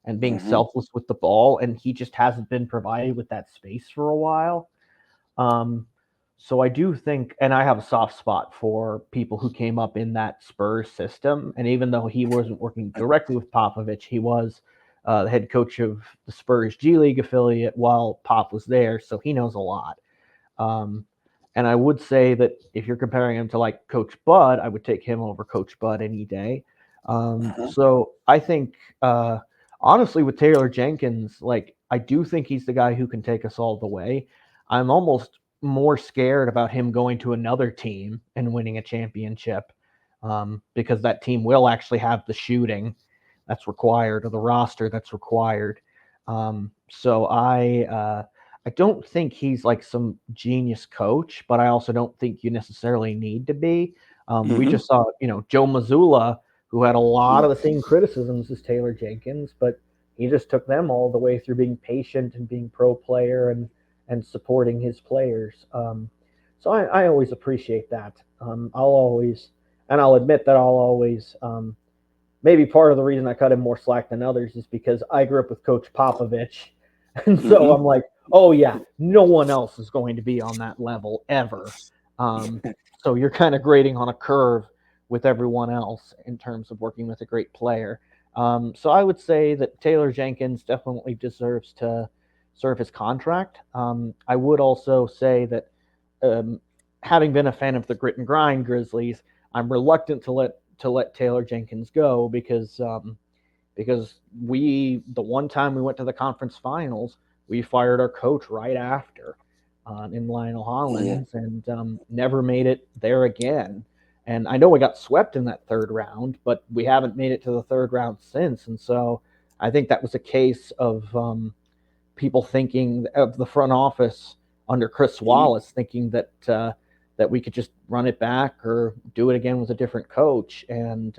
and being Mm-hmm. selfless with the ball, and he just hasn't been provided with that space for a while. Um, so I do think, and I have a soft spot for people who came up in that Spurs system. And even though he wasn't working directly with Popovich, he was the head coach of the Spurs G League affiliate while Pop was there, so he knows a lot. Um, and I would say that if you're comparing him to like Coach Bud, I would take him over Coach Bud any day. Uh-huh. So I think, honestly, with Taylor Jenkins, like I do think he's the guy who can take us all the way. I'm almost more scared about him going to another team and winning a championship, because that team will actually have the shooting that's required or the roster that's required. So I don't think he's like some genius coach, but I also don't think you necessarily need to be. We Mm-hmm. just saw, Joe Mazzulla, who had a lot of the same criticisms as Taylor Jenkins, but he just took them all the way through being patient and being pro player and supporting his players. So I always appreciate that. I'll admit that I'll always, maybe part of the reason I cut him more slack than others is because I grew up with Coach Popovich. And so Mm-hmm. I'm like, oh, yeah, no one else is going to be on that level ever. So you're kind of grading on a curve with everyone else in terms of working with a great player. So I would say that Taylor Jenkins definitely deserves to serve his contract. I would also say that, um, having been a fan of the grit and grind Grizzlies, I'm reluctant to let Taylor Jenkins go because the one time we went to the conference finals, we fired our coach right after, in Lionel Yeah. Hollins, and never made it there again. And I know we got swept in that third round, but we haven't made it to the third round since. And so I think that was a case of, people thinking of the front office under Chris Mm-hmm. Wallace, thinking that we could just run it back or do it again with a different coach, and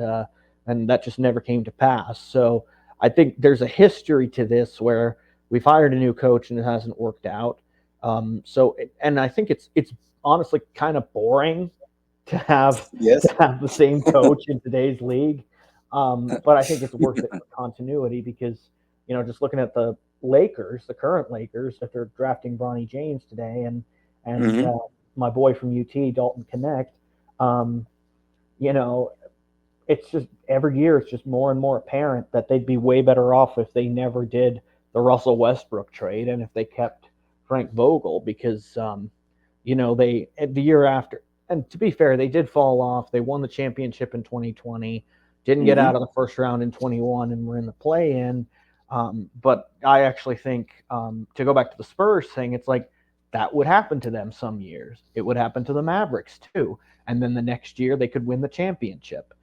that just never came to pass. So I think there's a history to this where we've hired a new coach and it hasn't worked out. And I think it's honestly kind of boring to have Yes. the same coach in today's league. But I think it's worth it for continuity because, just looking at the Lakers, the current Lakers, that they're drafting Bronny James today, and Mm-hmm. my boy from UT, Dalton Knecht, um, you know, it's just every year it's just more and more apparent that they'd be way better off if they never did the Russell Westbrook trade and if they kept Frank Vogel because, they the year after, and to be fair, they did fall off. They won the championship in 2020, didn't get Mm-hmm. out of the first round in 21, and were in the play in. But I actually think, to go back to the Spurs thing, it's like that would happen to them some years. It would happen to the Mavericks too, and then the next year they could win the championship.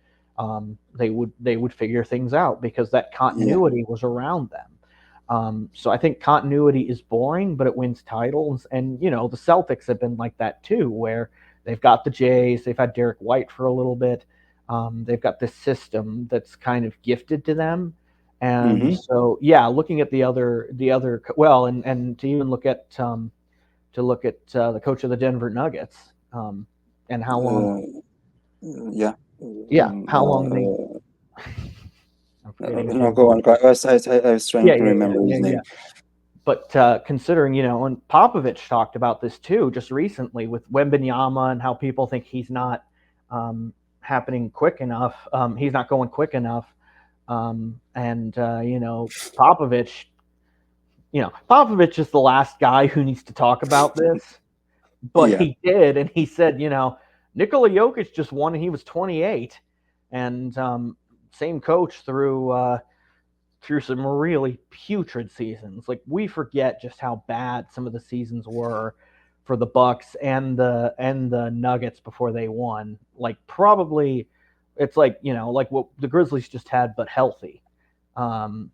They would figure things out because that Yeah. continuity was around them. So I think continuity is boring, but it wins titles. And the Celtics have been like that too, where they've got the Jays, they've had Derek White for a little bit. They've got this system that's kind of gifted to them. And Mm-hmm. so, yeah, looking at the other, well, and to even look at the coach of the Denver Nuggets, and how long? Yeah. Yeah, how long they? I'm forgetting his No, name. go on. I was trying Yeah, to yeah, yeah, remember yeah, his yeah. name. But considering, and Popovich talked about this too just recently with Wembanyama and how people think he's not happening quick enough. He's not going quick enough. And Popovich, Popovich is the last guy who needs to talk about this, but Yeah. he did, and he said, Nikola Jokic just won, and he was 28, and same coach through some really putrid seasons. Like we forget just how bad some of the seasons were for the Bucks and the Nuggets before they won. Like probably it's like what the Grizzlies just had but healthy. And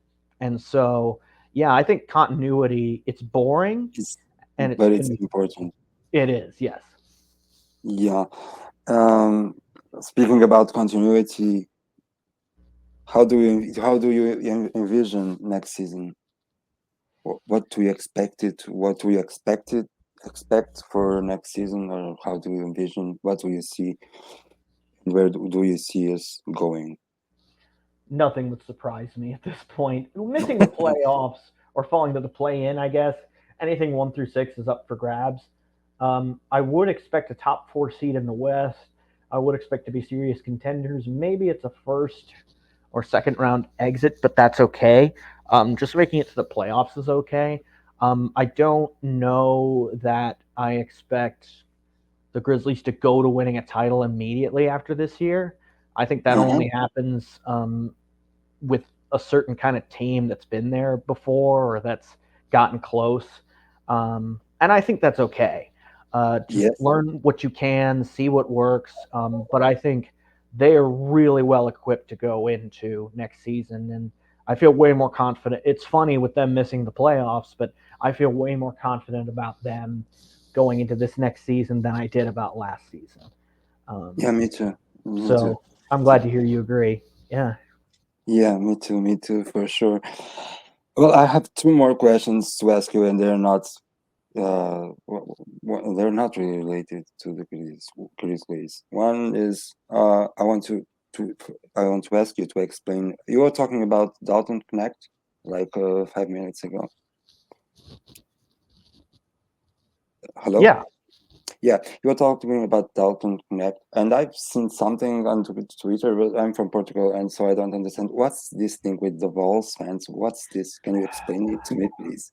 so yeah, I think continuity, it's boring It's, and it's but going it's to be, important. it is, yes. Yeah. Um, Speaking about continuity, how do you envision next season? What do you expect it? What do you expect for next season, or how do you envision? What do you see? Where do you see us going? Nothing would surprise me at this point. Missing the playoffs or falling to the play in, I guess. Anything 1 through 6 is up for grabs. I would expect a top 4 seed in the West. I would expect to be serious contenders. Maybe it's a first or second round exit, but that's okay. Just making it to the playoffs is okay. I don't know that I expect the Grizzlies to go to winning a title immediately after this year. I think that Uh-huh. only happens with a certain kind of team that's been there before or that's gotten close. And I think that's okay. Just Yes. learn what you can, see what works. But I think they are really well equipped to go into next season. And I feel way more confident. It's funny with them missing the playoffs, but I feel way more confident about them going into this next season than I did about last season. Um, Yeah, me too. Me too. so I'm glad to hear you agree. Yeah. Yeah, me too. Me too, for sure. Well, I have two more questions to ask you, and they're not really related to the Grizzlies. One is to I want to ask you to explain. You were talking about Dalton Connect like 5 minutes ago. Hello? Yeah. Yeah, you were talking about Dalton Connect, and I've seen something on Twitter, but I'm from Portugal, and so I don't understand. What's this thing with the Vols fans? What's this? Can you explain it to me, please?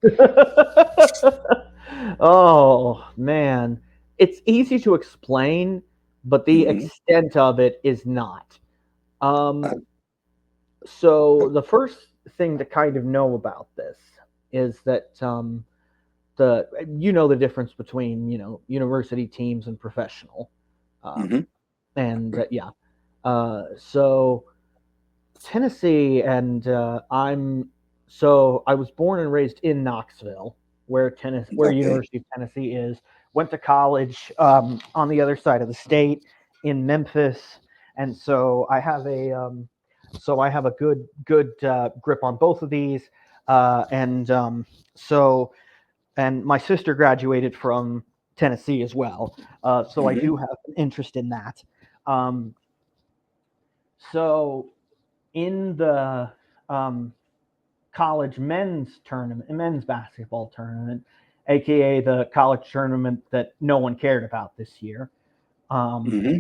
Oh man, it's easy to explain, but the Mm-hmm. extent of it is not. Uh, Um, so the first thing to kind of know about this is that the difference between university teams and professional, um, mm-hmm. and yeah. So Tennessee, and I was born and raised in Knoxville, where Okay. University of Tennessee is. Went to college on the other side of the state in Memphis, and so I have a good grip on both of these, and so and my sister graduated from Tennessee as well, so I Mm-hmm. do have an interest in that. Um, so in the um, college men's basketball tournament, aka the college tournament that no one cared about this year. Um, Mm-hmm.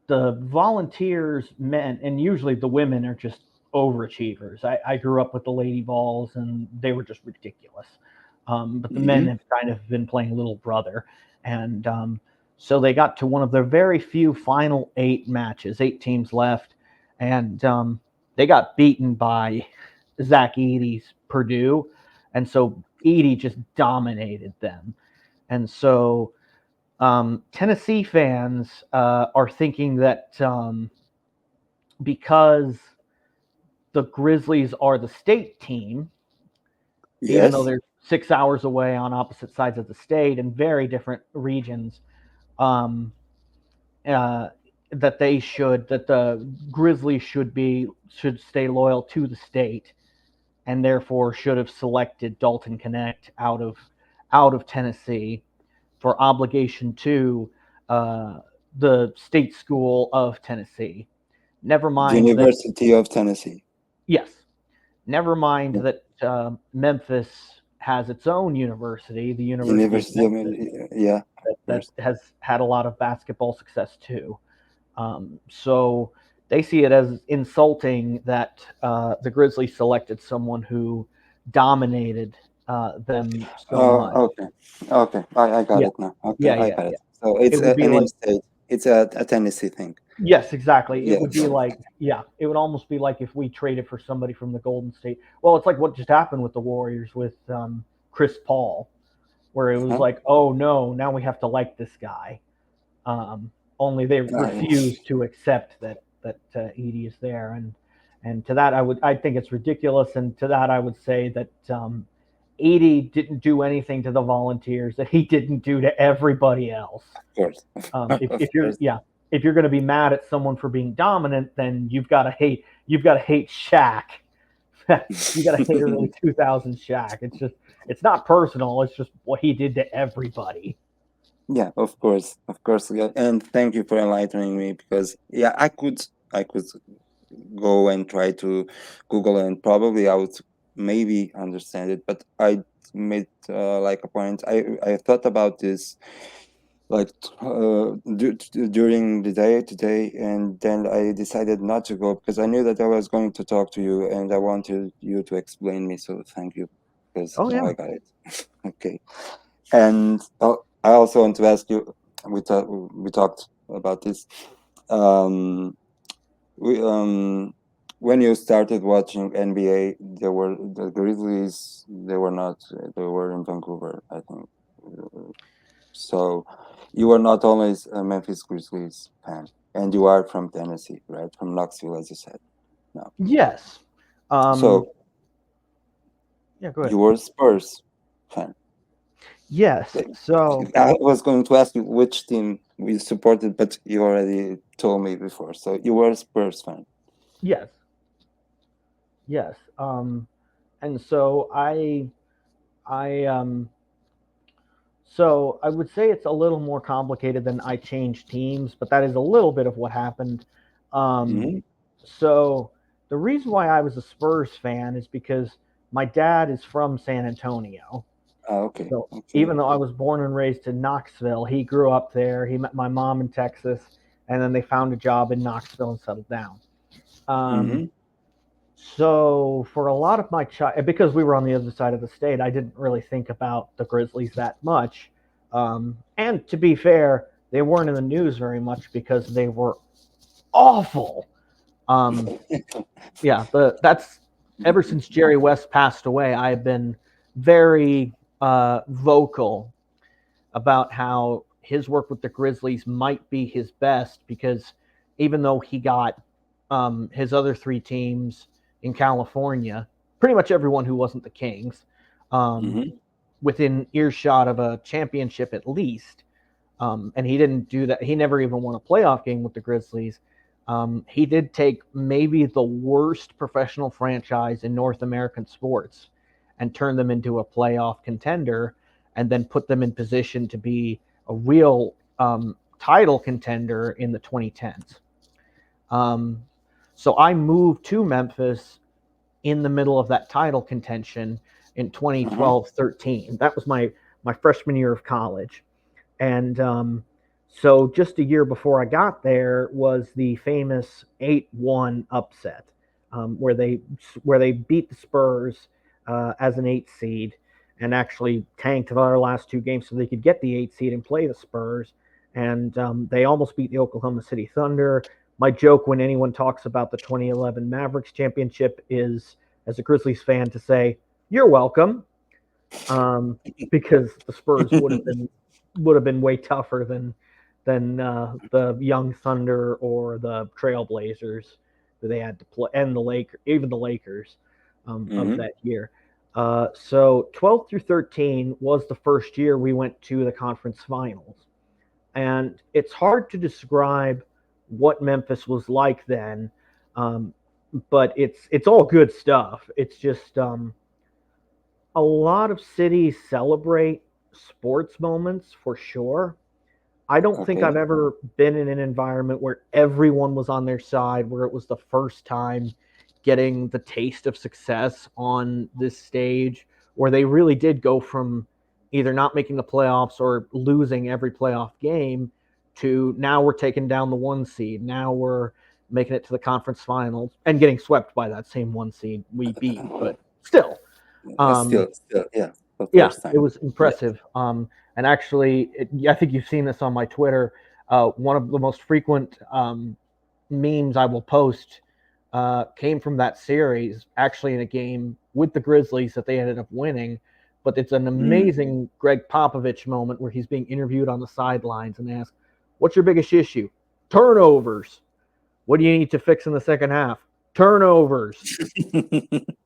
the volunteers, men, and usually the women are just overachievers. I grew up with the Lady Vols, and they were just ridiculous. But the men Mm-hmm. have kind of been playing little brother, and so they got to one of their very few final 8 matches, 8 teams left, and they got beaten by Zach Edey's Purdue, and so Edey just dominated them, and so Tennessee fans are thinking that because the Grizzlies are the state team, even though Yes. they're 6 hours away on opposite sides of the state in very different regions, um, uh, that the Grizzlies should stay loyal to the state, and therefore should have selected Dalton Connect out of Tennessee for obligation to uh, the State School of Tennessee. Never The mind that. University of Tennessee. Yes, never mind Yeah. that Memphis has its own university, the University of University of Memphis, yeah, of that course. has had a lot of basketball success too. So they see it as insulting that the Grizzlies selected someone who dominated them so much. Okay, okay. I got Yeah, it now. Okay, yeah, I yeah, got yeah. it. So It it's would be an like, in-state. It's a Tennessee thing. yes, exactly. It Yeah, would be like, yeah, it would almost be like if we traded for somebody from the Golden State. Well, it's like what just happened with the Warriors with Chris Paul, where it was uh-huh. like, oh no, now we have to like this guy. Only they Uh, refuse to accept that Edie is there, and to that I think it's ridiculous, and to that I would say that Edie didn't do anything to the Volunteers that he didn't do to everybody else. of course, of If you're course. yeah, if you're going to be mad at someone for being dominant, then you've got to hate Shaq. You got to hate early 2000 Shaq. It's not personal. It's just what he did to everybody. Yeah, of course. Yeah. And thank you for enlightening me because yeah, I could go and try to Google and probably I would maybe understand it, but I made like a point. I thought about this like during the day today, and then I decided not to go because I knew that I was going to talk to you and I wanted you to explain me. So thank you because Oh now yeah. I got it. Okay. And I also want to ask you. We talked about this. Um, we when you started watching NBA, there were the Grizzlies. They were not. They were in Vancouver, I think. So you are not always a Memphis Grizzlies fan, and you are from Tennessee, right? From Knoxville, as you said. No. Yes. Um, So yeah, go ahead. you were a Spurs fan. Yes. So I was going to ask you which team we supported, but you already told me before. So you were a Spurs fan. yes, yes. And so I so I would say it's a little more complicated than I changed teams, but that is a little bit of what happened. Um, Hmm. so the reason why I was a Spurs fan is because my dad is from San Antonio. Okay, So okay. even though I was born and raised in Knoxville, he grew up there. He met my mom in Texas, and then they found a job in Knoxville and settled down. Um, Hmm. so for a lot of my child, because we were on the other side of the state, I didn't really think about the Grizzlies that much. And to be fair, they weren't in the news very much because they were awful. Um, yeah, that's ever since Jerry West passed away, I've been very vocal about how his work with the Grizzlies might be his best because even though he got his other three teams in California, pretty much everyone who wasn't the Kings, um, Hmm. within earshot of a championship at least. And he didn't do that. He never even won a playoff game with the Grizzlies. He did take maybe the worst professional franchise in North American sports and turn them into a playoff contender and then put them in position to be a real title contender in the 2010s. Um, so I moved to Memphis in the middle of that title contention in Uh-huh. 2012-13. That was my freshman year of college. And so just a year before I got there was the famous 8-1 upset, where they beat the Spurs as an 8 seed and actually tanked our last two games so they could get the 8 seed and play the Spurs. And they almost beat the Oklahoma City Thunder. My joke when anyone talks about the 2011 Mavericks championship is, as a Grizzlies fan, to say, "You're welcome," because the Spurs would have been way tougher than the Young Thunder or the Trailblazers that they had to play, and even the Lakers of Hmm. that year. So 12 through 13 was the first year we went to the conference finals, and it's hard to describe what Memphis was like then, um, but it's all good stuff. It's just a lot of cities celebrate sports moments for sure. I don't think I've Okay. ever been in an environment where everyone was on their side, where it was the first time getting the taste of success on this stage, where they really did go from either not making the playoffs or losing every playoff game to now we're taking down the one seed. Now we're making it to the conference finals and getting swept by that same one seed we beat. But still, um, Still, yeah, the yeah, first it time. was Yeah. impressive. And actually, I think you've seen this on my Twitter. One of the most frequent memes I will post came from that series, actually in a game with the Grizzlies that they ended up winning. But it's an Mm. amazing Greg Popovich moment where he's being interviewed on the sidelines and asked, "What's your biggest issue?" Turnovers. What do you need to fix in the second half? Turnovers.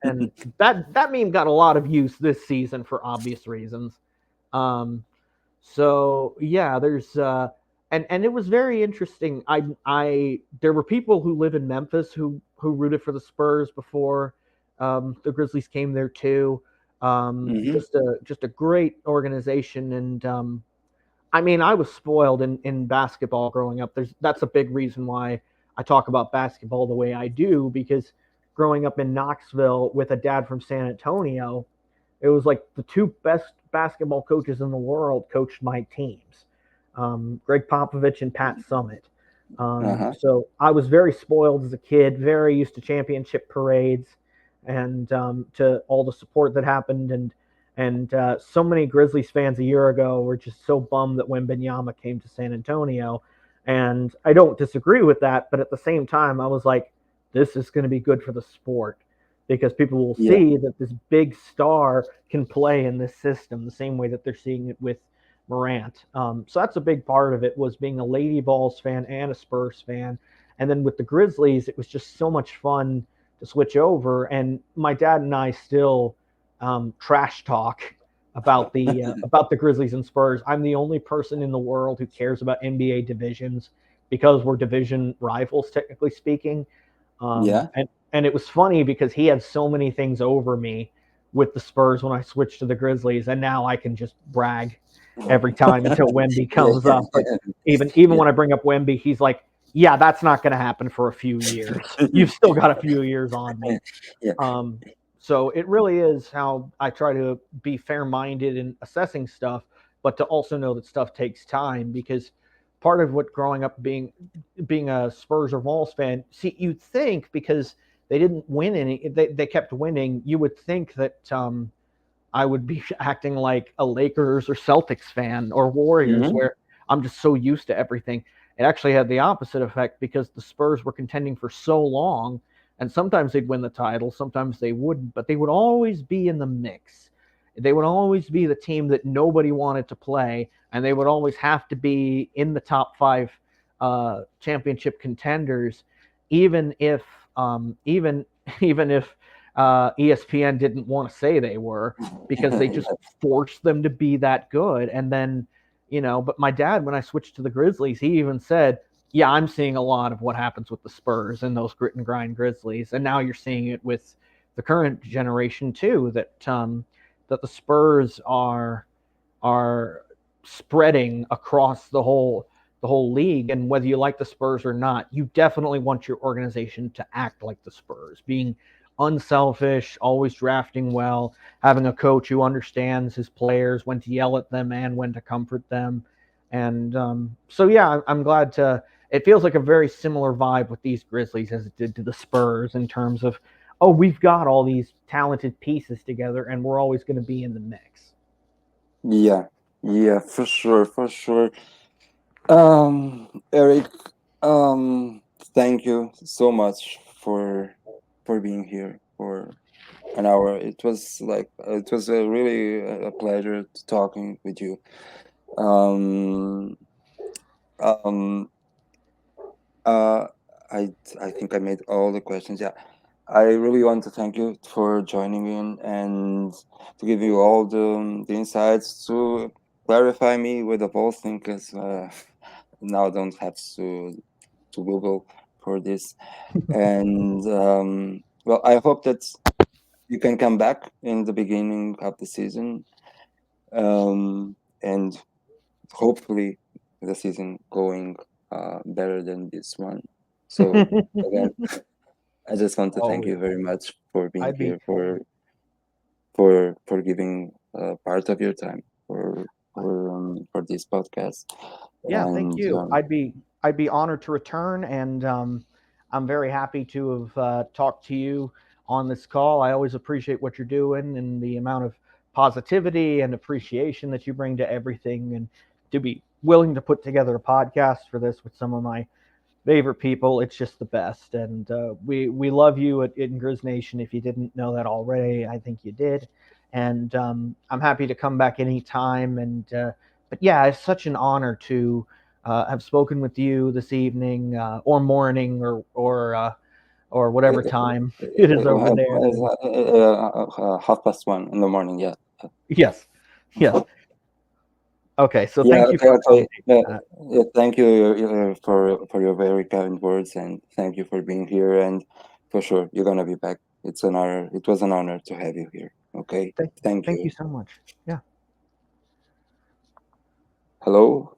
And that meme got a lot of use this season for obvious reasons. Um, so yeah, there's and it was very interesting. I there were people who live in Memphis who rooted for the Spurs before the Grizzlies came there too. Hmm. Just a great organization, and I mean, I was spoiled in basketball growing up. That's a big reason why I talk about basketball the way I do, because growing up in Knoxville with a dad from San Antonio, it was like the two best basketball coaches in the world coached my teams, Greg Popovich and Pat Summitt. Uh-huh. So I was very spoiled as a kid, very used to championship parades and to all the support that happened. And so many Grizzlies fans a year ago were just so bummed that Wembanyama came to San Antonio. And I don't disagree with that, but at the same time, I was like, this is going to be good for the sport because people will Yeah. see that this big star can play in this system the same way that they're seeing it with Morant. So that's a big part of it, was being a Lady Vols fan and a Spurs fan. And then with the Grizzlies, it was just so much fun to switch over. And my dad and I still trash talk about the Grizzlies and Spurs. I'm the only person in the world who cares about NBA divisions because we're division rivals, technically speaking. Yeah. And it was funny because he had so many things over me with the Spurs when I switched to the Grizzlies, and now I can just brag every time until Wemby Yeah, comes yeah, up. But yeah, even yeah. when I bring up Wemby, he's like, "Yeah, that's not going to happen for a few years. You've still got a few years on me." Yeah. Um, so it really is how I try to be fair minded in assessing stuff, but to also know that stuff takes time, because part of what growing up being a Spurs or Vols fan, see, you'd think because they didn't win any, they kept winning, you would think that I would be acting like a Lakers or Celtics fan or Warriors, Hmm. where I'm just so used to everything. It actually had the opposite effect because the Spurs were contending for so long, and sometimes they'd win the title, sometimes they wouldn't, but they would always be in the mix. They would always be the team that nobody wanted to play, and they would always have to be in the top five championship contenders, even if even even if ESPN didn't want to say they were, because they just forced them to be that good. And then, but my dad, when I switched to the Grizzlies, he even said, "Yeah, I'm seeing a lot of what happens with the Spurs and those grit and grind Grizzlies, and now you're seeing it with the current generation too. That the Spurs are spreading across the whole league, and whether you like the Spurs or not, you definitely want your organization to act like the Spurs, being unselfish, always drafting well, having a coach who understands his players, when to yell at them and when to comfort them. And so, yeah, I'm glad to. It feels like a very similar vibe with these Grizzlies as it did to the Spurs in terms of, oh, we've got all these talented pieces together, and we're always going to be in the mix. Yeah. Yeah, for sure, for sure. Eric, thank you so much for being here for an hour. It was a really a pleasure talking with you. Um, um, uh, I I think I made all the questions. Yeah, I really want to thank you for joining in and to give you all the insights to clarify me with the whole thing, because now I don't have to Google for this. And well, I hope that you can come back in the beginning of the season, and hopefully. the season going better than this one. So again, I just want to Oh thank yeah, you very much for being I'd be. here, for giving part of your time for this podcast. Yeah, thank And you. I'd be honored to return, and I'm very happy to have talked to you on this call. I always appreciate what you're doing and the amount of positivity and appreciation that you bring to everything, and to be willing to put together a podcast for this with some of my favorite people. It's just the best, and we love you in Grizz Nation. If you didn't know that already, I think you did, and I'm happy to come back anytime. And but yeah, it's such an honor to have spoken with you this evening or morning or whatever time it is over there. And 1:30 in the morning. Yeah. yes, yes. Okay, so Yeah. thank you Okay. for Okay. accommodating Yeah, that. yeah, thank you for your very kind words, and thank you for being here. And for sure, you're gonna be back. It's an honor. It was an honor to have you here. Okay. Thank, Thank thank you you. so much. Yeah. Hello.